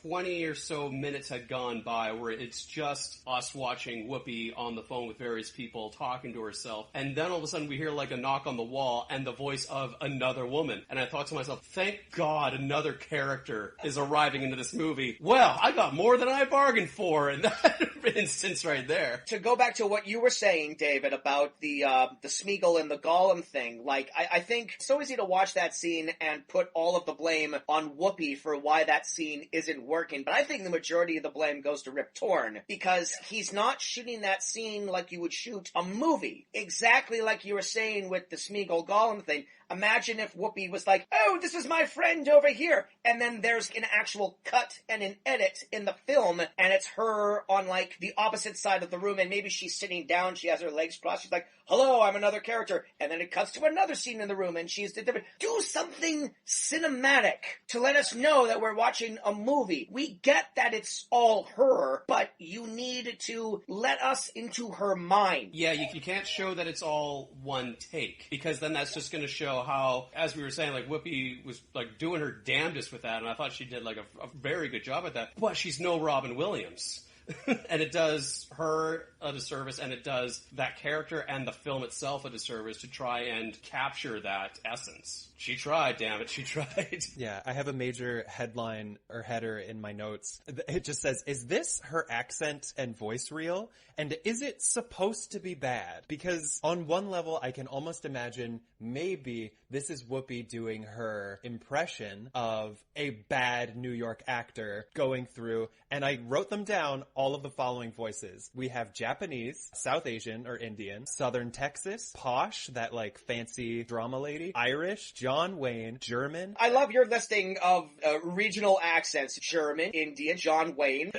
B: 20 or so minutes had gone by where it's just us watching Whoopi on the phone with various people talking to herself. And then all of a sudden we hear, a knock on the wall and the voice of another woman. And I thought to myself, thank God another character is arriving into this movie. Well, I got more than I bargained for in that instance right there.
A: To go back to what you were saying, David, about the Smeagol and the Gollum thing, I think it's so easy to watch that scene and put all of the blame on Whoopi for why that scene isn't working, but I think the majority of the blame goes to Rip Torn, because he's not shooting that scene like you would shoot a movie. Exactly like you were saying with the Smeagol Gollum thing. Imagine if Whoopi was like, oh, this is my friend over here, and then there's an actual cut and an edit in the film, and it's her on, the opposite side of the room, and maybe she's sitting down, she has her legs crossed, she's like, hello, I'm another character, and then it cuts to another scene in the room, and she's different. Do something cinematic to let us know that we're watching a movie. We get that it's all her, but you need to let us into her mind.
B: Yeah, you can't show that it's all one take, because then that's just going to show how, as we were saying, Whoopi was doing her damnedest with that, and I thought she did a very good job at that. But she's no Robin Williams. And it does her a disservice, and it does that character and the film itself a disservice to try and capture that essence. She tried, damn it, she tried.
C: Yeah, I have a major headline or header in my notes. It just says, is this her accent and voice real? And is it supposed to be bad? Because on one level, I can almost imagine maybe this is Whoopi doing her impression of a bad New York actor going through, and I wrote them down, all of the following voices. We have Japanese Japanese, South Asian or Indian, Southern Texas, posh, that like fancy drama lady, Irish, John Wayne, German.
A: I love your listing of regional accents. German, Indian, John Wayne.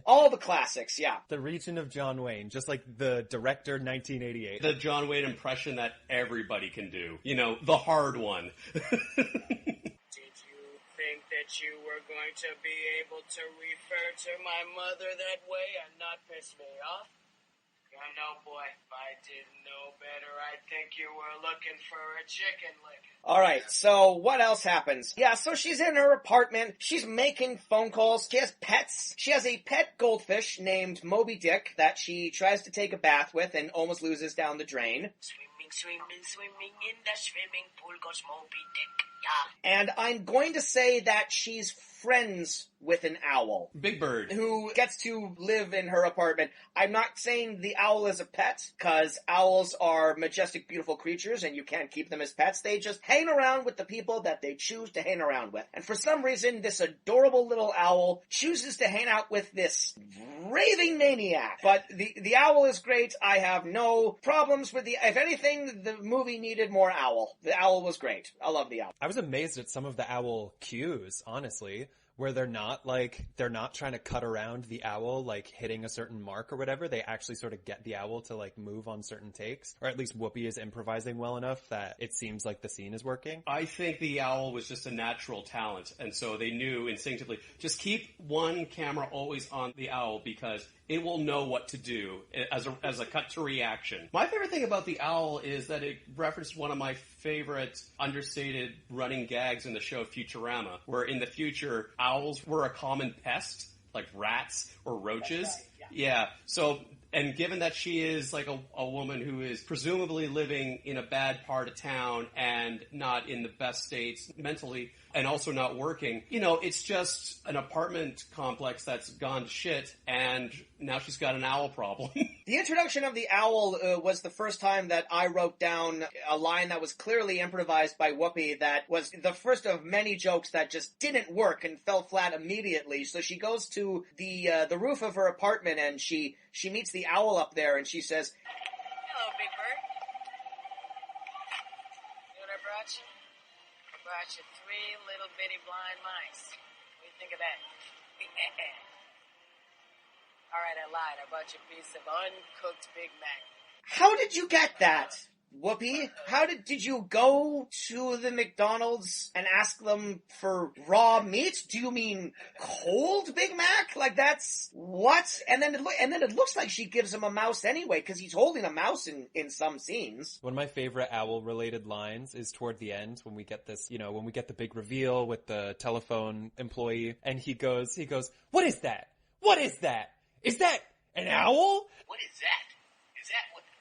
A: All the classics, yeah.
C: The region of John Wayne, just like the director 1988.
B: The John Wayne impression that everybody can do. You know, the hard one.
G: Did you think that you were going to be able to refer to my mother that way and not piss me off? I know, boy, if I didn't know better, I'd think you were looking for a chicken lick.
A: Alright, so what else happens? Yeah, so she's in her apartment, she's making phone calls, she has pets. She has a pet goldfish named Moby Dick that she tries to take a bath with and almost loses down the drain.
G: Swimming in the swimming pool goes Moby Dick, yeah.
A: And I'm going to say that she's friends with an owl.
B: Big Bird.
A: Who gets to live in her apartment. I'm not saying the owl is a pet, because owls are majestic, beautiful creatures, and you can't keep them as pets. They just hang around with the people that they choose to hang around with. And for some reason, this adorable little owl chooses to hang out with this raving maniac. But the owl is great. I have no problems with if anything, the movie needed more owl. The owl was great. I love the owl.
C: I was amazed at some of the owl cues, honestly, where they're not trying to cut around the owl, like hitting a certain mark or whatever. They actually sort of get the owl to like move on certain takes, or at least Whoopi is improvising well enough that it seems like the scene is working.
B: I think the owl was just a natural talent, and so they knew instinctively, just keep one camera always on the owl because it will know what to do as a cut to reaction. My favorite thing about the owl is that it referenced one of my favorite understated running gags in the show Futurama, where in the future, owls were a common pest, like rats or roaches.
A: Right,
B: yeah. So, and given that she is like a woman who is presumably living in a bad part of town and not in the best states mentally, and also not working, you know, it's just an apartment complex that's gone to shit, and now she's got an owl problem.
A: The introduction of the owl was the first time that I wrote down a line that was clearly improvised by Whoopi that was the first of many jokes that just didn't work and fell flat immediately. So she goes to the roof of her apartment and she meets the owl up there and she says,
G: Hello, Big Bird. You know what I brought you? I brought you 3 little bitty blind mice. What do you think of that? All right, I lied. I brought you a piece of uncooked Big Mac.
A: how did you get that? Whoopi, how did you go to the McDonald's and ask them for raw meat? Do you mean cold Big Mac? Like that's what? And then it looks like she gives him a mouse anyway because he's holding a mouse in some scenes.
C: One of my favorite owl related lines is toward the end when we get this, when we get the big reveal with the telephone employee and he goes, "What is that? What is that? Is that an owl?"
F: What is that?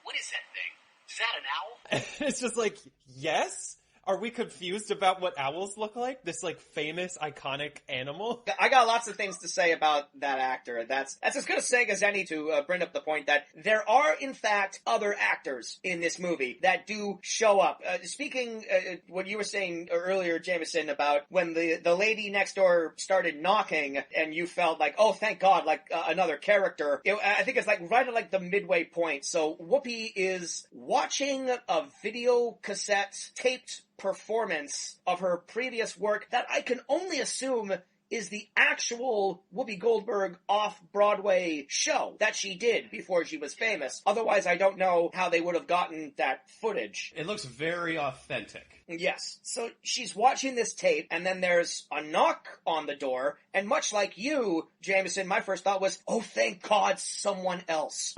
F: What is that thing? Is that an owl?
C: It's just like, yes? Are we confused about what owls look like? This, like, famous, iconic animal?
A: I got lots of things to say about that actor. That's as good a segue as any to bring up the point that there are, in fact, other actors in this movie that do show up. Speaking what you were saying earlier, Jameson, about when the lady next door started knocking and you felt like, oh, thank God, like another character. I think it's like right at like the midway point. So Whoopi is watching a video cassette taped performance of her previous work that I can only assume is the actual Whoopi Goldberg off-Broadway show that she did before she was famous. Otherwise, I don't know how they would have gotten that footage.
B: It looks very authentic.
A: Yes. So she's watching this tape, and then there's a knock on the door, and much like you, Jameson, my first thought was, oh, thank God, someone else.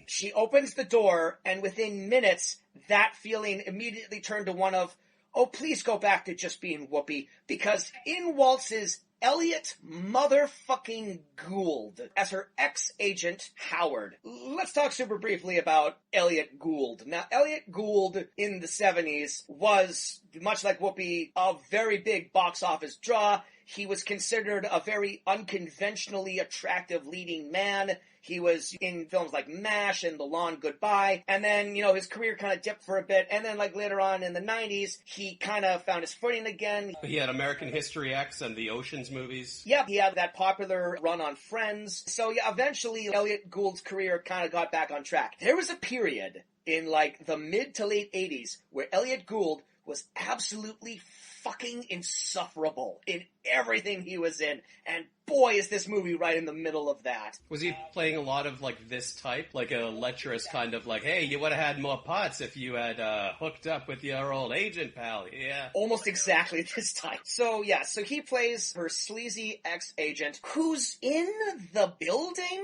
A: She opens the door, and within minutes, that feeling immediately turned to one of, oh, please go back to just being Whoopi, because in waltzes Elliot motherfucking Gould as her ex-agent Howard. Let's talk super briefly about Elliot Gould. Now, Elliot Gould in the 70s was, much like Whoopi, a very big box office draw. He was considered a very unconventionally attractive leading man. He was in films like MASH and The Long Goodbye, and then, his career kind of dipped for a bit, and then, later on in the 90s, he kind of found his footing again.
B: He had American History X and the Ocean's movies.
A: Yep, he had that popular run on Friends. So, eventually, Elliot Gould's career kind of got back on track. There was a period in, the mid to late 80s where Elliot Gould was absolutely fucking insufferable in everything he was in, and boy, is this movie right in the middle of that.
B: Was he playing a lot of, this type? Like a lecherous kind of hey, you would have had more pots if you had hooked up with your old agent, pal, yeah.
A: Almost exactly this type. So he plays her sleazy ex-agent who's in the building?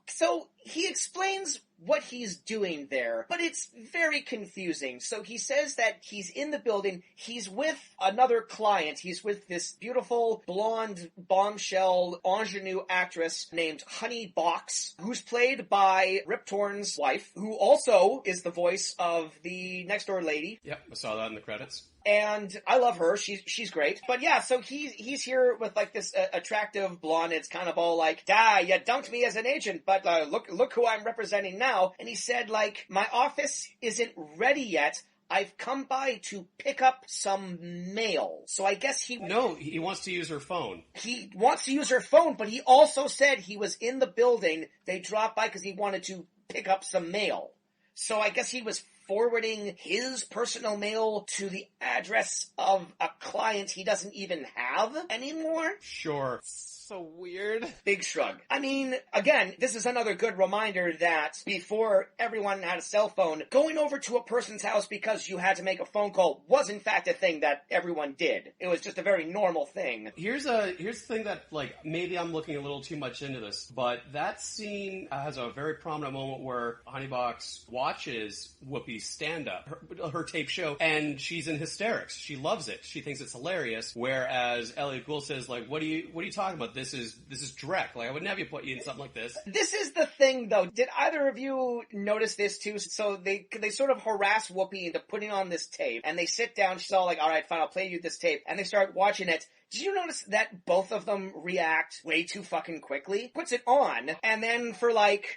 A: So he explains what he's doing there, but it's very confusing. So he says that he's in the building, he's with another client, he's with this beautiful blonde bombshell ingenue actress named Honey Box, who's played by Rip Torn's wife, who also is the voice of the next door lady.
B: Yep, I saw that in the credits.
A: And I love her. She's great. But yeah, so he's here with this attractive blonde. It's kind of all you dumped me as an agent, but look who I'm representing now. And he said my office isn't ready yet. I've come by to pick up some mail. So I guess
B: No, he wants to use her phone.
A: He wants to use her phone, but he also said he was in the building. They dropped by because he wanted to pick up some mail. So I guess he was forwarding his personal mail to the address of a client he doesn't even have anymore?
B: Sure.
C: So weird.
A: Big shrug. I mean, again, this is another good reminder that before everyone had a cell phone, going over to a person's house because you had to make a phone call was in fact a thing that everyone did. It was just a very normal thing.
B: Here's the thing that, maybe I'm looking a little too much into this, but that scene has a very prominent moment where Honeybox watches Whoopi's stand-up, her tape show, and she's in hysterics. She loves it. She thinks it's hilarious, whereas Elliot Gould says, what are you talking about? This is Drek. I wouldn't have you put you in something like this.
A: This is the thing, though. Did either of you notice this, too? So they sort of harass Whoopi into putting on this tape, and they sit down, she's all all right, fine, I'll play you this tape, and they start watching it. Did you notice that both of them react way too fucking quickly? Puts it on, and then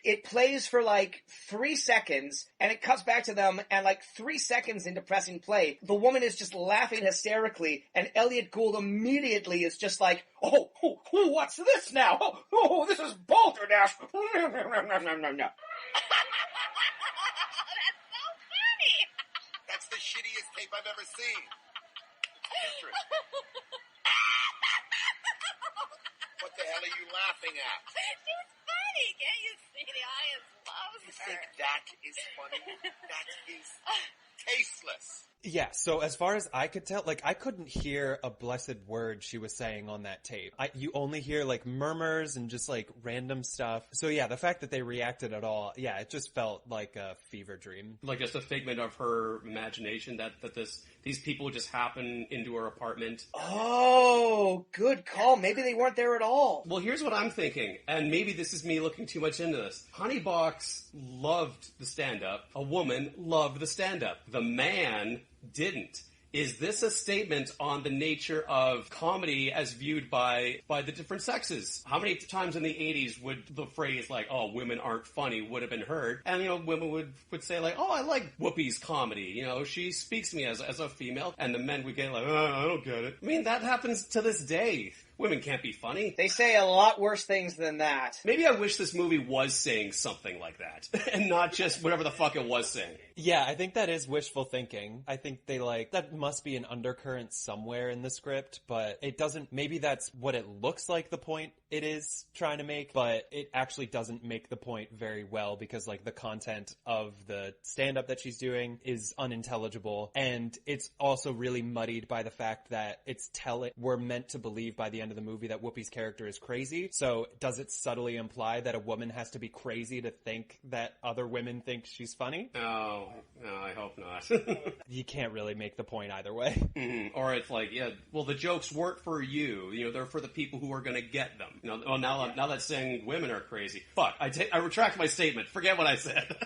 A: it plays for 3 seconds, and it cuts back to them, and 3 seconds into pressing play, the woman is just laughing hysterically, and Elliot Gould immediately is just oh, what's this now? Oh, this is balderdash.
D: That's so funny.
F: That's the shittiest tape I've ever seen. What the hell are you laughing at?
D: She was funny. Can't you see the audience loves
F: You
D: her?
F: think that is funny? That is tasteless.
C: Yeah, so as far as I could tell, I couldn't hear a blessed word she was saying on that tape. You only hear, murmurs and just, random stuff. So yeah, the fact that they reacted at all, yeah, it just felt like a fever dream.
B: Just a figment of her imagination that these people just happen into her apartment.
A: Oh, good call. Maybe they weren't there at all.
B: Well, here's what I'm thinking, and maybe this is me looking too much into this. Honeybox loved the stand-up. A woman loved the stand-up. The man didn't. Is this a statement on the nature of comedy as viewed by the different sexes? How many times in the 80s would the phrase women aren't funny would have been heard? And, women would say oh, I like Whoopi's comedy. She speaks to me as a female. And the men would get I don't get it. I mean, that happens to this day. Women can't be funny.
A: They say a lot worse things than that.
B: Maybe I wish this movie was saying something like that, and not just whatever the fuck it was saying.
C: Yeah, I think that is wishful thinking. I think they that must be an undercurrent somewhere in the script, but it doesn't, maybe that's what it looks like the point it is trying to make, but it actually doesn't make the point very well because the content of the stand-up that she's doing is unintelligible, and it's also really muddied by the fact that we're meant to believe by the end of the movie that Whoopi's character is crazy. So does it subtly imply that a woman has to be crazy to think that other women think she's funny?
B: No, I hope not.
C: You can't really make the point either way.
B: Mm-hmm. Or it's the jokes weren't for you. They're for the people who are going to get them. Now that's saying women are crazy. Fuck, I retract my statement. Forget what I said.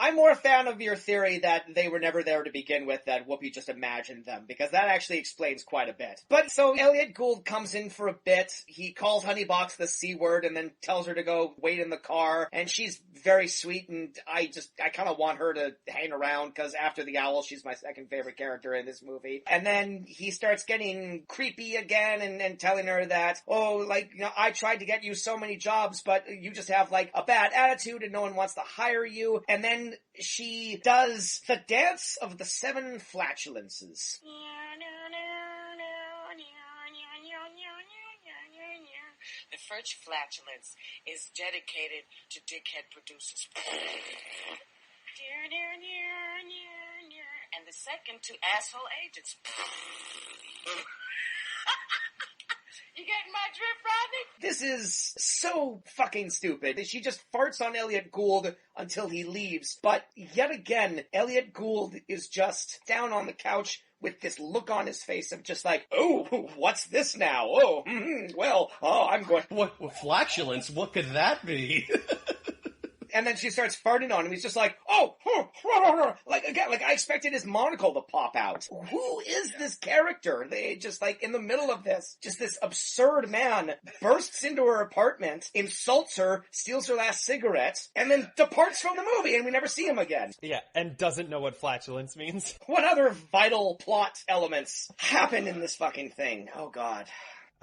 A: I'm more a fan of your theory that they were never there to begin with, that Whoopi just imagined them, because that actually explains quite a bit. But so Elliot Gould comes in for a bit. He calls Honeybox the C word and then tells her to go wait in the car, and she's very sweet, and I kind of want her to hang around, because after the owl, she's my second favorite character in this movie. And then he starts getting creepy again and telling her that, I tried to get you so many jobs, but you just have like a bad attitude and no one wants to hire you. And then she does the dance of the 7 flatulences.
D: The first flatulence is dedicated to dickhead producers. And the second to asshole agents. You getting my drift, Rodney?
A: This is so fucking stupid. She just farts on Elliot Gould until he leaves. But yet again, Elliot Gould is just down on the couch with this look on his face of just like, oh, what's this now? Oh, I'm going...
B: What flatulence? What could that be?
A: And then she starts farting on him. He's just like, like I expected his monocle to pop out. Who is this character? They just like in the middle of this, just this absurd man bursts into her apartment, insults her, steals her last cigarette, and then departs from the movie, and we never see him again.
C: Yeah, and doesn't know what flatulence means.
A: What other vital plot elements happen in this fucking thing? Oh, God.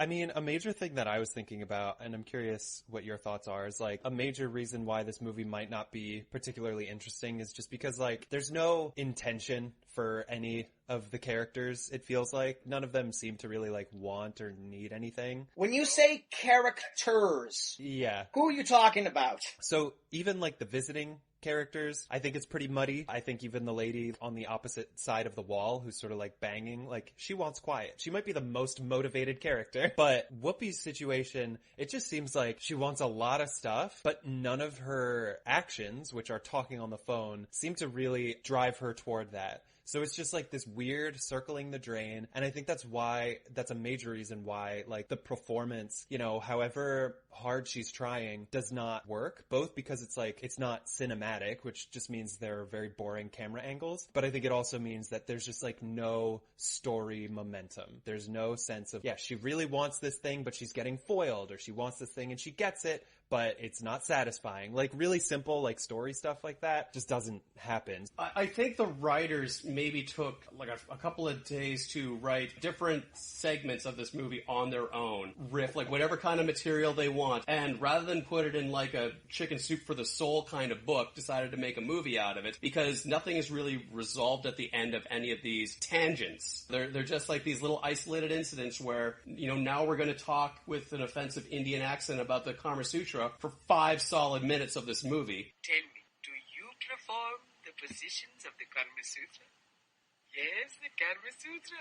C: I mean, a major thing that I was thinking about, and I'm curious what your thoughts are, is like a major reason why this movie might not be particularly interesting is just because like there's no intention for any of the characters. It feels like none of them seem to really like want or need anything.
A: When you say characters,
C: yeah,
A: who are you talking about?
C: So even like the visiting characters, I think it's pretty muddy. I think even the lady on the opposite side of the wall who's sort of like banging, like she wants quiet. She might be the most motivated character, but Whoopi's situation, it just seems like she wants a lot of stuff, but none of her actions, which are talking on the phone, seem to really drive her toward that. So it's just like this weird circling the drain. And I think that's a major reason why like the performance, however hard she's trying, does not work. Both because it's like, it's not cinematic, which just means there are very boring camera angles. But I think it also means that there's just like no story momentum. There's no sense of, she really wants this thing, but she's getting foiled, or she wants this thing and she gets it, but it's not satisfying. Like really simple, like story stuff like that just doesn't happen.
B: I think the writers maybe took like a couple of days to write different segments of this movie on their own. Riff, like whatever kind of material they want. And rather than put it in like a chicken soup for the soul kind of book, decided to make a movie out of it because nothing is really resolved at the end of any of these tangents. They're just like these little isolated incidents where, now we're going to talk with an offensive Indian accent about the Kama Sutra for 5 solid minutes of this movie.
G: Tell me, do you perform the positions of the Kama Sutra? Yes, the Kama Sutra.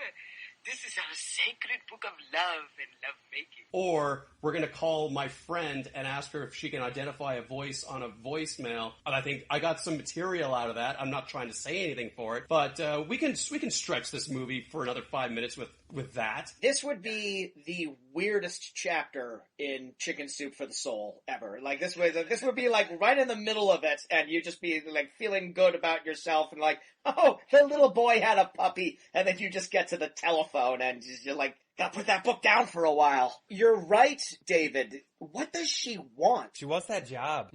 G: This is our sacred book of love and lovemaking.
B: Or we're going to call my friend and ask her if she can identify a voice on a voicemail. And I think I got some material out of that. I'm not trying to say anything for it, but we can stretch this movie for another 5 minutes with that.
A: This would be the weirdest chapter in Chicken Soup for the Soul ever. Like this would be like right in the middle of it, and you just be like feeling good about yourself and like, oh, the little boy had a puppy, and then you just get to the telephone and you're like, gotta put that book down for a while. You're right, David. What does she want?
C: She wants that job.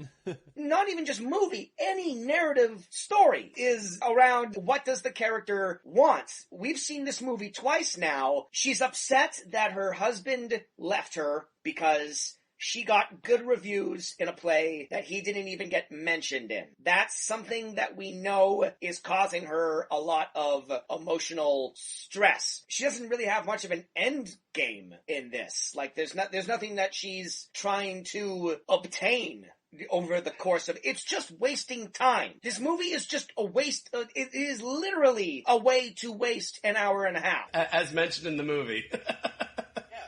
A: Not even just movie. Any narrative story is around what does the character want. We've seen this movie twice now. She's upset that her husband left her because she got good reviews in a play that he didn't even get mentioned in. That's something that we know is causing her a lot of emotional stress. She doesn't really have much of an end game in this. Like, there's nothing that she's trying to obtain over the course of it's just wasting time. This movie is just a waste. It is literally a way to waste an hour and a half.
B: As mentioned in the movie.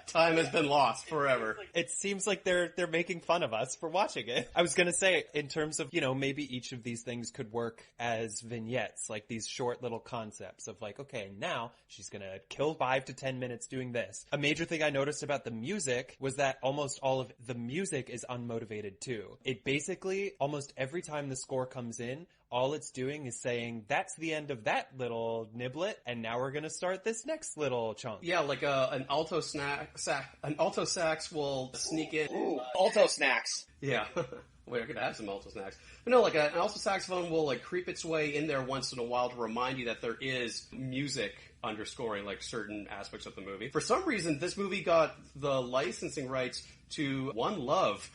B: Time has been lost forever.
C: It seems like they're making fun of us for watching it. I was going to say, in terms of, maybe each of these things could work as vignettes, like these short little concepts of like, okay, now she's going to kill 5 to 10 minutes doing this. A major thing I noticed about the music was that almost all of the music is unmotivated too. It basically, almost every time the score comes in, all it's doing is saying, that's the end of that little niblet, and now we're gonna start this next little chunk.
B: Yeah, like an alto sax will sneak in.
A: Ooh, alto snacks.
B: Yeah. Wait, I could have some alto snacks. But no, like an alto saxophone will like creep its way in there once in a while to remind you that there is music underscoring like certain aspects of the movie. For some reason, this movie got the licensing rights to One Love.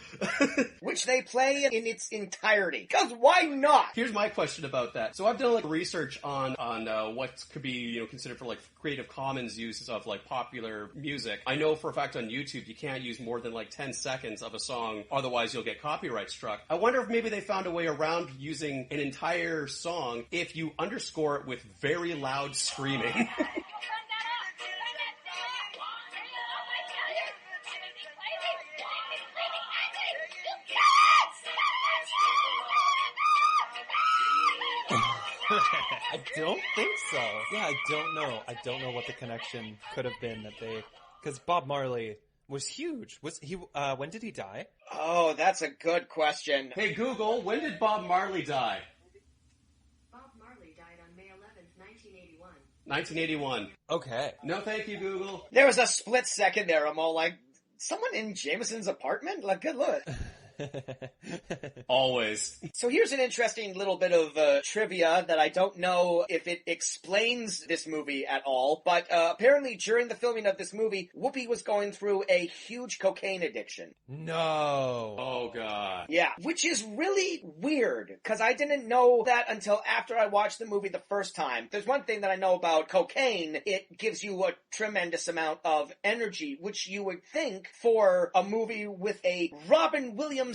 A: Which they play in its entirety. Because why not?
B: Here's my question about that. So I've done like research on what could be, considered for like Creative Commons uses of like popular music. I know for a fact on YouTube you can't use more than like 10 seconds of a song, otherwise you'll get copyright struck. I wonder if maybe they found a way around using an entire song if you underscore it with very loud screaming.
C: I don't think so. Yeah, I don't know. I don't know what the connection could have been that they... Because Bob Marley was huge. Was he? When did he die?
A: Oh, that's a good question.
B: Hey Google, when did Bob Marley die?
H: Bob Marley died on May 11th, 1981.
B: 1981.
C: Okay.
B: No thank you, Google.
A: There was a split second there. I'm all like, someone in Jameson's apartment? Like, good look.
B: Always.
A: So here's an interesting little bit of trivia that I don't know if it explains this movie at all, but apparently during the filming of this movie, Whoopi was going through a huge cocaine addiction.
C: No.
B: Oh god.
A: Yeah, which is really weird, because I didn't know that until after I watched the movie the first time. There's one thing that I know about cocaine, it gives you a tremendous amount of energy, which you would think for a movie with a Robin Williams-esque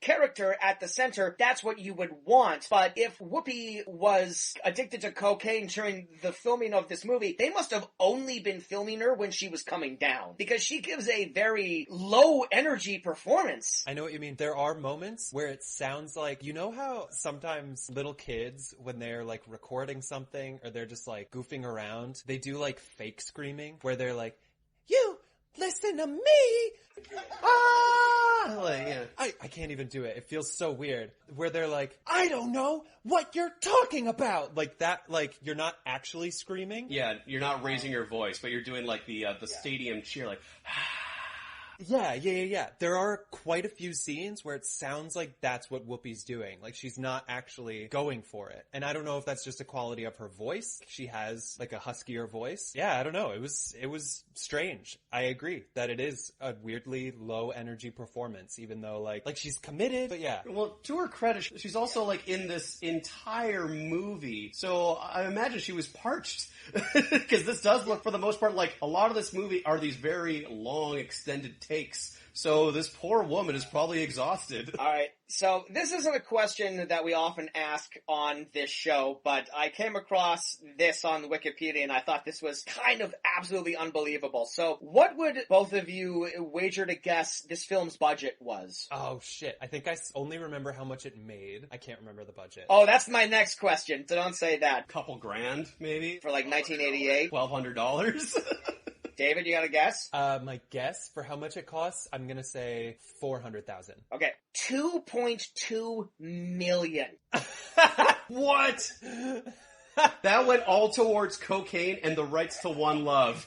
A: character at the center, that's what you would want. But if Whoopi was addicted to cocaine during the filming of this movie, they must have only been filming her when she was coming down, because she gives a very low energy performance.
C: I know what you mean. There are moments where it sounds like, you know how sometimes little kids, when they're like recording something or they're just like goofing around, they do like fake screaming where they're like, you listen to me! Ah! Like, yeah. I can't even do it. It feels so weird. Where they're like, I don't know what you're talking about! Like that, like, you're not actually screaming.
B: Yeah, you're not raising your voice, but you're doing like the stadium cheer, like,
C: Yeah. There are quite a few scenes where it sounds like that's what Whoopi's doing. Like, she's not actually going for it. And I don't know if that's just a quality of her voice. She has, like, a huskier voice. Yeah, I don't know. It was strange. I agree that it is a weirdly low-energy performance, even though, like she's committed, but yeah.
B: Well, to her credit, she's also, like, in this entire movie. So I imagine she was parched. Because this does look, for the most part, like a lot of this movie are these very long, extended takes. So this poor woman is probably exhausted.
A: All right, so this isn't a question that we often ask on this show, but I came across this on Wikipedia and I thought this was kind of absolutely unbelievable. So what would both of you wager to guess this film's budget was?
C: Oh, shit. I think I only remember how much it made. I can't remember the budget.
A: Oh, that's my next question, so don't say that.
B: Couple grand, maybe?
A: For like 1988?
B: $1,200?
A: David, you got a guess?
C: My guess for how much it costs, I'm gonna say $400,000.
A: Okay, $2.2 million.
B: What? That went all towards cocaine and the rights to One Love.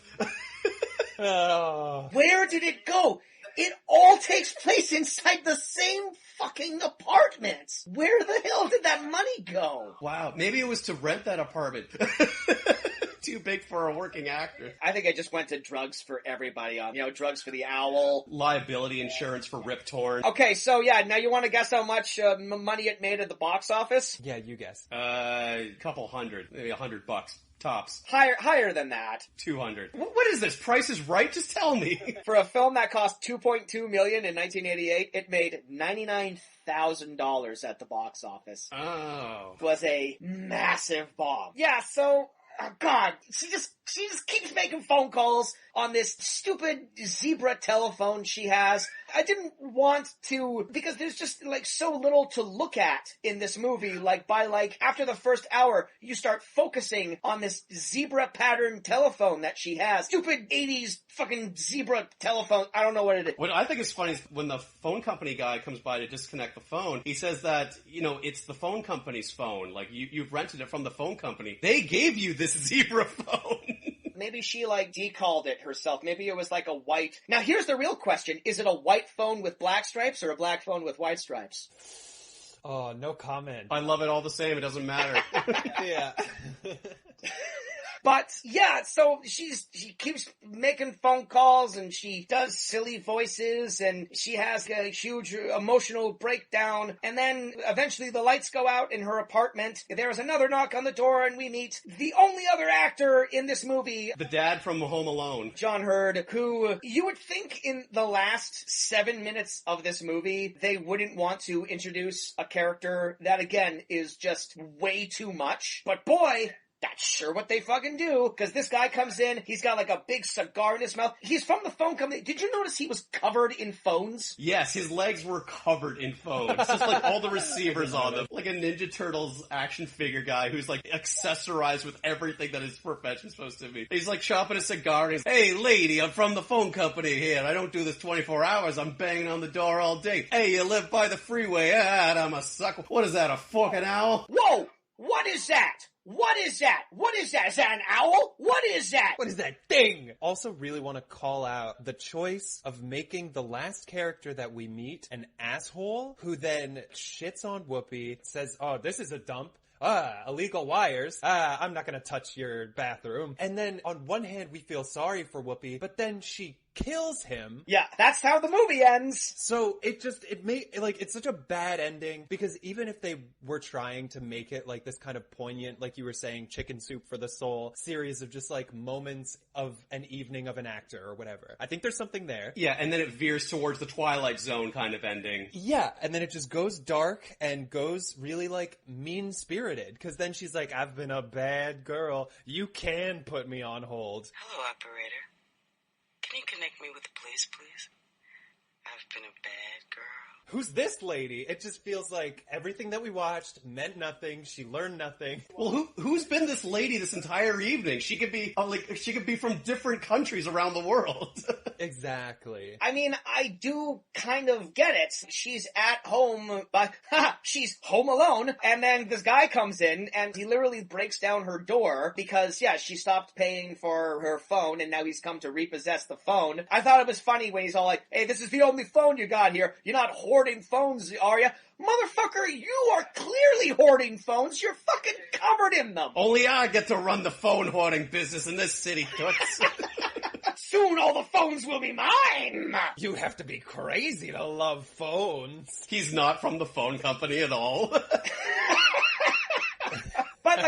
C: Oh.
A: Where did it go? It all takes place inside the same fucking apartment. Where the hell did that money go?
B: Wow, maybe it was to rent that apartment. Too big for a working actor.
A: I think I just went to drugs for everybody on, drugs for the owl.
B: Liability insurance for Rip Torn.
A: Okay, so yeah, now you want to guess how much money it made at the box office?
C: Yeah, you guess.
B: Couple hundred, maybe $100 tops.
A: Higher than that.
B: 200. What is this? Price is Right? Just tell me.
A: For a film that cost $2.2 million in 1988, it made $99,000 at the box office.
B: Oh.
A: It was a massive bomb. Yeah, so, oh God, she just She just keeps making phone calls on this stupid zebra telephone she has. I didn't want to, because there's just like so little to look at in this movie. Like by like after the first hour, you start focusing on this zebra pattern telephone that she has. Stupid 80s fucking zebra telephone. I don't know what it is.
B: What I think is funny is when the phone company guy comes by to disconnect the phone, he says that, it's the phone company's phone. Like, you've rented it from the phone company. They gave you this zebra phone.
A: Maybe she, decalled it herself. Maybe it was like a white... Now, here's the real question. Is it a white phone with black stripes or a black phone with white stripes?
C: Oh, no comment.
B: I love it all the same. It doesn't matter.
C: Yeah.
A: But, yeah, so she keeps making phone calls and she does silly voices and she has a huge emotional breakdown. And then eventually the lights go out in her apartment. There's another knock on the door and we meet the only other actor in this movie.
B: The dad from Home Alone.
A: John Hurd, who you would think in the last 7 minutes of this movie, they wouldn't want to introduce a character that, again, is just way too much. But boy... that's sure what they fucking do, because this guy comes in, he's got like a big cigar in his mouth. He's from the phone company. Did you notice he was covered in phones?
B: Yes, his legs were covered in phones. Just like all the receivers on them. Like a Ninja Turtles action figure guy who's like accessorized with everything that his profession's supposed to be. He's like chopping a cigar and he's, hey lady, I'm from the phone company here. I don't do this 24 hours. I'm banging on the door all day. Hey, you live by the freeway. I'm a sucker. What is that, a fucking owl?
A: Whoa! What is that? What is that? What is that? Is that an owl? What is that?
C: What is that thing? Also really want to call out the choice of making the last character that we meet an asshole who then shits on Whoopi, says, oh, this is a dump. Illegal wires. I'm not gonna touch your bathroom. And then on one hand we feel sorry for Whoopi, but then she kills him.
A: Yeah, that's how the movie ends.
C: So it's such a bad ending, because even if they were trying to make it like this kind of poignant, like you were saying, chicken soup for the soul series of just like moments of an evening of an actor or whatever, I think there's something there.
B: Yeah, and then it veers towards the Twilight Zone kind of ending.
C: Yeah, and then it just goes dark and goes really like mean-spirited, because then she's like, I've been a bad girl. You can put me on hold.
G: Hello, operator. Can you connect me with the police, please? I've been a bad girl.
C: Who's this lady? It just feels like everything that we watched meant nothing. She learned nothing.
B: Well, who's been this lady this entire evening? She could be from different countries around the world.
C: Exactly.
A: I mean, I do kind of get it. She's at home, but she's home alone. And then this guy comes in and he literally breaks down her door because, yeah, she stopped paying for her phone and now he's come to repossess the phone. I thought it was funny when he's all like, hey, this is the only phone you got here. You're not hoarding phones, are you? Motherfucker, you are clearly hoarding phones. You're fucking covered in them.
B: Only I get to run the phone hoarding business in this city, toots.
A: Soon all the phones will be mine.
C: You have to be crazy to love phones.
B: He's not from the phone company at all.
A: But,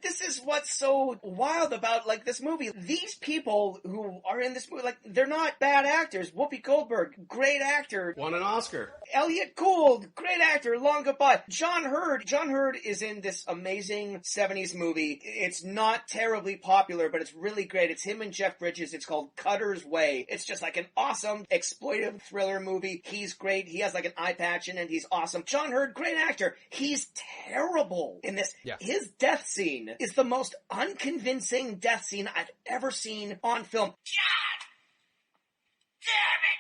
A: this is what's so wild about, this movie. These people who are in this movie, they're not bad actors. Whoopi Goldberg, great actor.
B: Won an Oscar.
A: Elliot, Gould, great actor, long goodbye. John Hurd is in this amazing 70s movie. It's not terribly popular, but it's really great. It's him and Jeff Bridges. It's called Cutter's Way. It's just an awesome exploitive thriller movie. He's great. He has an eye patch in and he's awesome. John Hurd, great actor. He's terrible in this.
C: Yeah.
A: His death scene is the most unconvincing death scene I've ever seen on film.
F: God damn it!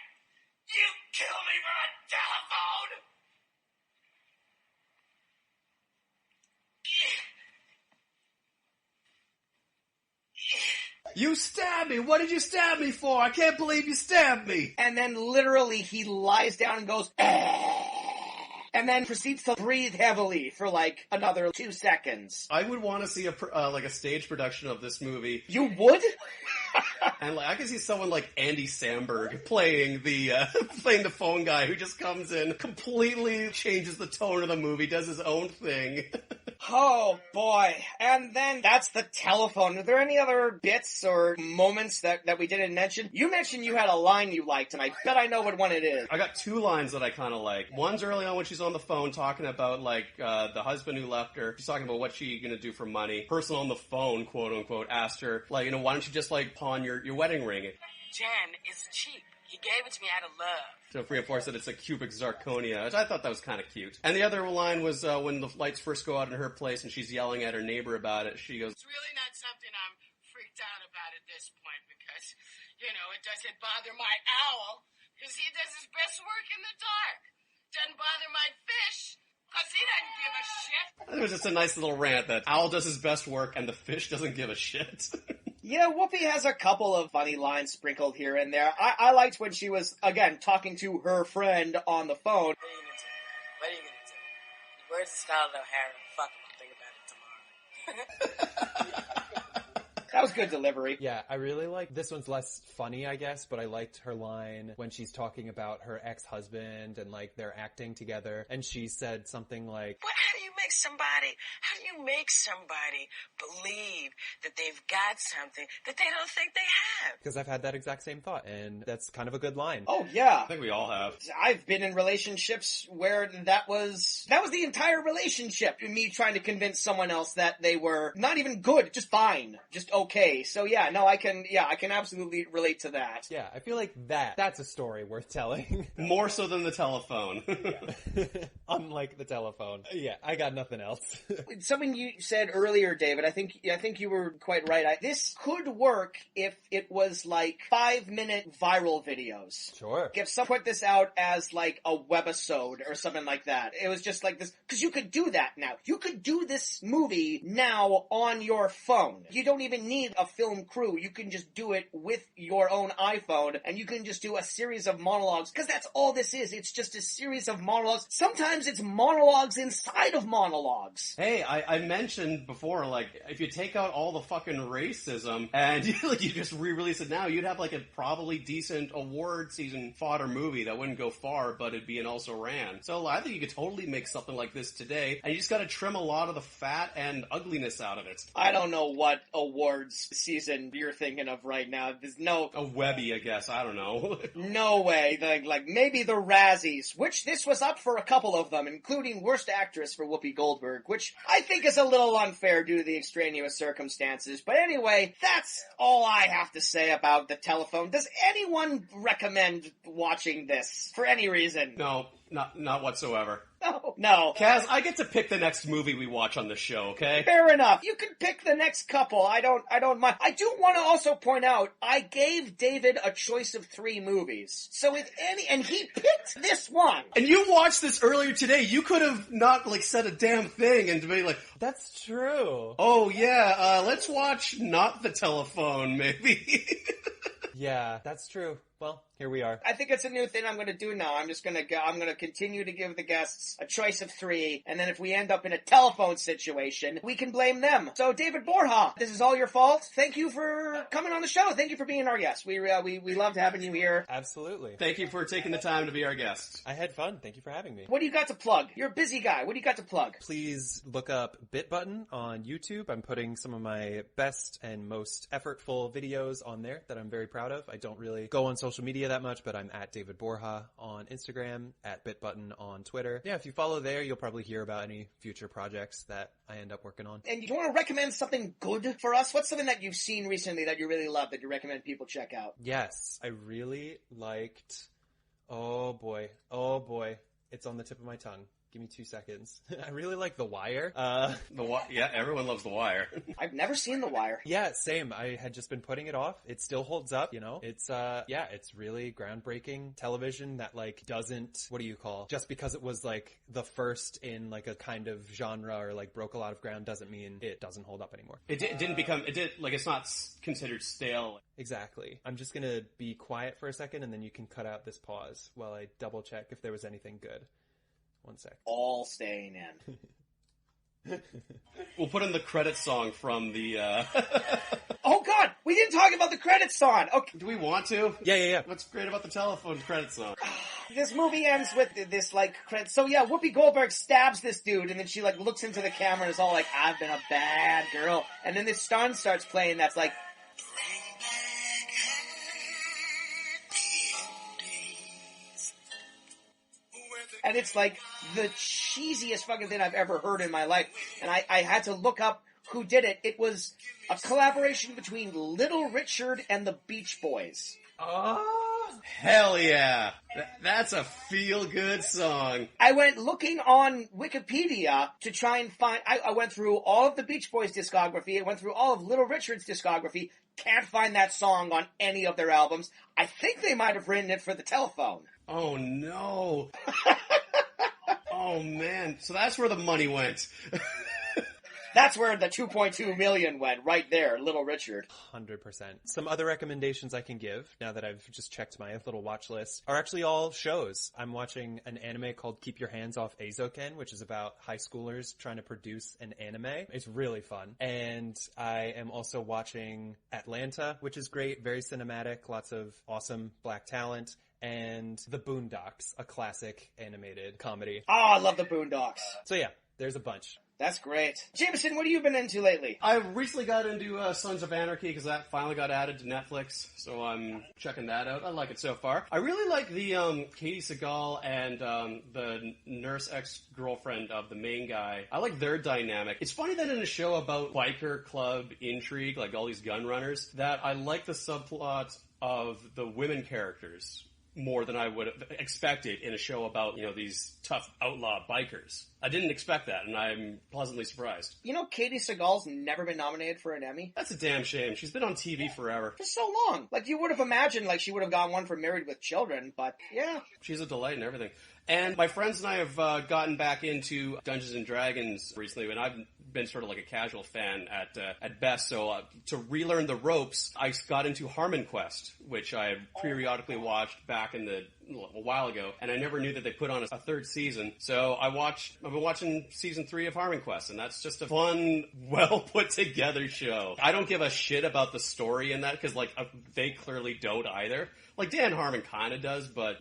F: You killed me for a telephone!
B: You stabbed me! What did you stab me for? I can't believe you stabbed me!
A: And then literally he lies down and goes, and then proceeds to breathe heavily for another 2 seconds.
B: I would want to see a stage production of this movie.
A: You would?
B: And like I can see someone like Andy Samberg playing the phone guy who just comes in, completely changes the tone of the movie, does his own thing.
A: Oh boy. And then that's the telephone. Are there any other bits or moments that we didn't mention? You mentioned you had a line you liked, and I bet I know what one it is.
B: I got two lines that I kind of like. One's early on when she's on the phone talking about like the husband who left her. She's talking about what she's gonna do for money. Person on the phone, quote unquote, asked her, like, you know, why don't you just like pawn your wedding ring?
D: Jen is cheap. He gave it to me out of love.
B: So reinforce that it's a cubic zirconia, which I thought that was kind of cute. And the other line was when the lights first go out in her place and she's yelling at her neighbor about it. She goes,
D: It's really not something I'm freaked out about at this point because, you know, it doesn't bother my owl because he does his best work in the dark. Doesn't bother my fish because he doesn't give a shit.
B: It was just a nice little rant that owl does his best work and the fish doesn't give a shit.
A: Yeah, Whoopi has a couple of funny lines sprinkled here and there. I liked when she was, again, talking to her friend on the phone.
D: What are you going to do? What are you going to do? Where's the Scarlett O'Hara? Fuck him, I'll think about it tomorrow.
A: That was good delivery.
C: Yeah, I really like, this one's less funny, I guess, but I liked her line when she's talking about her ex-husband and like they're acting together, and she said something like,
D: How do you make somebody believe that they've got something that they don't think they have?
C: because I've had that exact same thought, and that's kind of a good line.
A: Oh, yeah.
B: I think we all have.
A: I've been in relationships where that was the entire relationship. Me trying to convince someone else that they were not even good, just fine, just okay. So yeah, no, I can absolutely relate to that.
C: Yeah, I feel like that's a story worth telling.
B: More so than the telephone.
C: Unlike the telephone. Yeah, I got nothing else.
A: Something you said earlier, David, I think you were quite right. This could work if it was like 5-minute viral videos.
C: Sure.
A: If someone put this out as like a webisode or something like that, it was just like this, because you could do that now. You could do this movie now on your phone. You don't even need a film crew. You can just do it with your own iPhone, and you can just do a series of monologues, because that's all this is. It's just a series of monologues. Sometimes it's monologues inside of monologues.
B: Hey, I mentioned before, like, if you take out all the fucking racism and you just re-release it now, you'd have like a probably decent award season fodder movie that wouldn't go far, but it'd be an also ran. So I think you could totally make something like this today, and you just gotta trim a lot of the fat and ugliness out of it.
A: I don't know what awards season you're thinking of right now. There's no...
B: A Webby, I guess. I don't know.
A: No way. Like maybe the Razzies, which this was up for a couple of them, including Worst Actress for Whoopi Goldberg, which I think is a little unfair due to the extraneous circumstances. But anyway, that's all I have to say about the telephone. Does anyone recommend watching this for any reason?
B: No, not whatsoever.
A: No.
B: Kaz, I get to pick the next movie we watch on the show, okay?
A: Fair enough. You can pick the next couple. I don't mind. I do want to also point out, I gave David a choice of 3 movies. So and he picked this one.
B: And you watched this earlier today. You could have not, like, said a damn thing and be like,
C: That's true.
B: oh yeah, let's watch Not the Telephone, maybe.
C: Yeah, that's true. Well, here we are.
A: I think it's a new thing I'm going to do now. I'm going to continue to give the guests a choice of 3, and then if we end up in a telephone situation, we can blame them. So, David Borja, this is all your fault. Thank you for coming on the show. Thank you for being our guest. We loved having you here.
C: Absolutely.
B: Thank you for taking the time to be our guest.
C: I had fun. Thank you for having me.
A: What do you got to plug? You're a busy guy. What do you got to plug?
C: Please look up BitButton on YouTube. I'm putting some of my best and most effortful videos on there that I'm very proud of. I don't really go on social media that much, but I'm at David Borja on Instagram, at BitButton on Twitter. Yeah, if you follow there, you'll probably hear about any future projects that I end up working on.
A: And you want to recommend something good for us? What's something that you've seen recently that you really love that you recommend people check out?
C: Yes, I really liked... Oh boy, it's on the tip of my tongue. Give me 2 seconds. I really like The Wire.
B: Yeah, everyone loves The Wire.
A: I've never seen The Wire.
C: Yeah, same. I had just been putting it off. It still holds up, you know? It's really groundbreaking television that, like, doesn't, just because it was, like, the first in, like, a kind of genre or, like, broke a lot of ground doesn't mean it doesn't hold up anymore.
B: It's not considered stale.
C: Exactly. I'm just gonna be quiet for a second, and then you can cut out this pause while I double check if there was anything good. 1 sec.
A: All staying in.
B: We'll put in the credit song from the,
A: Oh God, we didn't talk about the credits song. Okay.
B: Do we want to?
C: Yeah.
B: What's great about the telephone credit song?
A: This movie ends with this, like, credit. So yeah, Whoopi Goldberg stabs this dude, and then she, like, looks into the camera and is all like, I've been a bad girl. And then this song starts playing that's like, and it's like the cheesiest fucking thing I've ever heard in my life. And I had to look up who did it. It was a collaboration between Little Richard and the Beach Boys.
B: Oh, hell yeah. That's a feel-good song.
A: I went looking on Wikipedia to try and find... I went through all of the Beach Boys discography. I went through all of Little Richard's discography. Can't find that song on any of their albums. I think they might have written it for the telephone.
B: Oh, no. Oh, man. So that's where the money went.
A: That's where the $2.2 million went, right there, Little Richard.
C: 100%. Some other recommendations I can give, now that I've just checked my little watch list, are actually all shows. I'm watching an anime called Keep Your Hands Off Eizouken, which is about high schoolers trying to produce an anime. It's really fun. And I am also watching Atlanta, which is great, very cinematic, lots of awesome black talent. And The Boondocks, a classic animated comedy.
A: Oh, I love The Boondocks.
C: So yeah, there's a bunch.
A: That's great. Jameson, what have you been into lately?
B: I recently got into Sons of Anarchy because that finally got added to Netflix, so I'm checking that out. I like it so far. I really like the Katie Sagal and the nurse ex-girlfriend of the main guy. I like their dynamic. It's funny that in a show about biker club intrigue, like all these gun runners, that I like the subplot of the women characters more than I would have expected in a show about, you know, these tough outlaw bikers. I didn't expect that, and I'm pleasantly surprised.
A: You know, Katie Sagal's never been nominated for an Emmy?
B: That's a damn shame. She's been on TV forever.
A: For so long. Like, you would have imagined, like, she would have gotten one for Married with Children, but, yeah.
B: She's a delight and everything. And my friends and I have gotten back into Dungeons and Dragons recently, and I've been sort of like a casual fan at best. So to relearn the ropes, I got into Harmon Quest, which I periodically watched back in a while ago, and I never knew that they put on a third season. So I've been watching season 3 of Harmon Quest, and that's just a fun, well put together show. I don't give a shit about the story in that because like they clearly don't either. Like Dan Harmon kind of does, but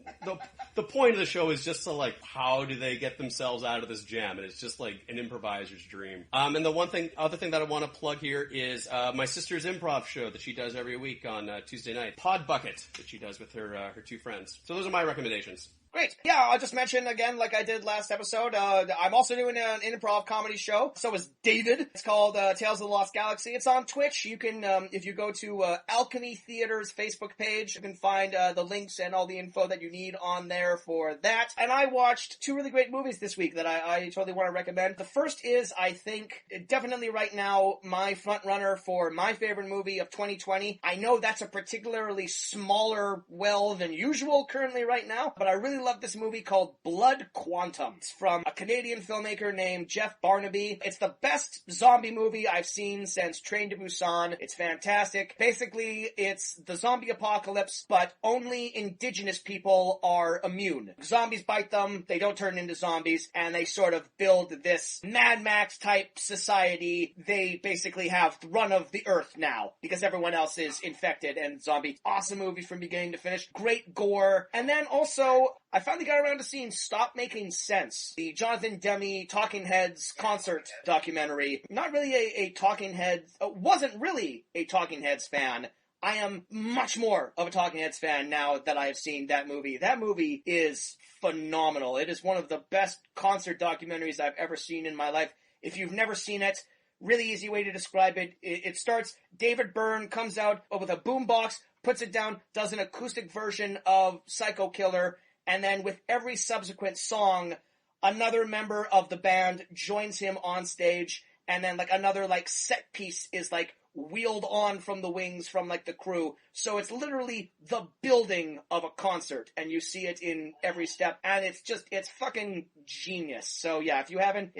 B: the point of the show is just to like, how do they get themselves out of this jam? And it's just like an improviser's dream. And the other thing that I want to plug here is my sister's improv show that she does every week on Tuesday night, Pod Bucket, that she does with her two friends. So those are my recommendations.
A: Great. Yeah, I'll just mention again, like I did last episode, I'm also doing an improv comedy show. So is David. It's called Tales of the Lost Galaxy. It's on Twitch. You can, if you go to Alchemy Theater's Facebook page, you can find the links and all the info that you need on there for that. And I watched 2 really great movies this week that I totally want to recommend. The first is, I think, definitely right now, my front runner for my favorite movie of 2020. I know that's a particularly smaller well than usual currently right now, but I really love this movie called Blood Quantum. It's from a Canadian filmmaker named Jeff Barnaby. It's the best zombie movie I've seen since Train to Busan. It's fantastic. Basically, it's the zombie apocalypse, but only indigenous people are immune. Zombies bite them, they don't turn into zombies, and they sort of build this Mad Max type society. They basically have the run of the earth now, because everyone else is infected and zombie. Awesome movie from beginning to finish. Great gore. And then also, I finally got around to seeing Stop Making Sense, the Jonathan Demme Talking Heads concert documentary. Not really a Talking Heads, wasn't really a Talking Heads fan. I am much more of a Talking Heads fan now that I have seen that movie. That movie is phenomenal. It is one of the best concert documentaries I've ever seen in my life. If you've never seen it, really easy way to describe it. It starts, David Byrne comes out with a boombox, puts it down, does an acoustic version of Psycho Killer, and then with every subsequent song, another member of the band joins him on stage, and then like another like set piece is like wheeled on from the wings from like the crew. So it's literally the building of a concert, and you see it in every step, and it's fucking genius. So yeah, if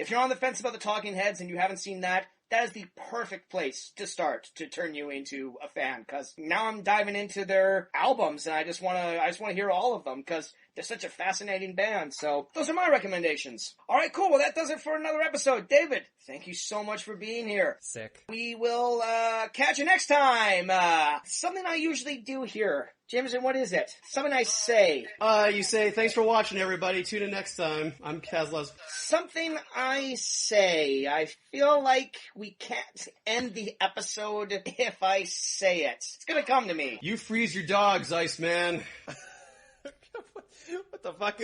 A: you're on the fence about the Talking Heads and you haven't seen that, that is the perfect place to start to turn you into a fan, because now I'm diving into their albums, and I just want to hear all of them, because they're such a fascinating band. So those are my recommendations. All right, cool. Well, that does it for another episode. David, thank you so much for being here.
C: Sick.
A: We will catch you next time. Something I usually do here. Jameson, what is it? Something I say.
B: You say, thanks for watching, everybody. Tune in next time. I'm Kazlaz.
A: Something I say. I feel like we can't end the episode if I say it. It's gonna come to me.
B: You freeze your dogs, Iceman.
C: What the fuck?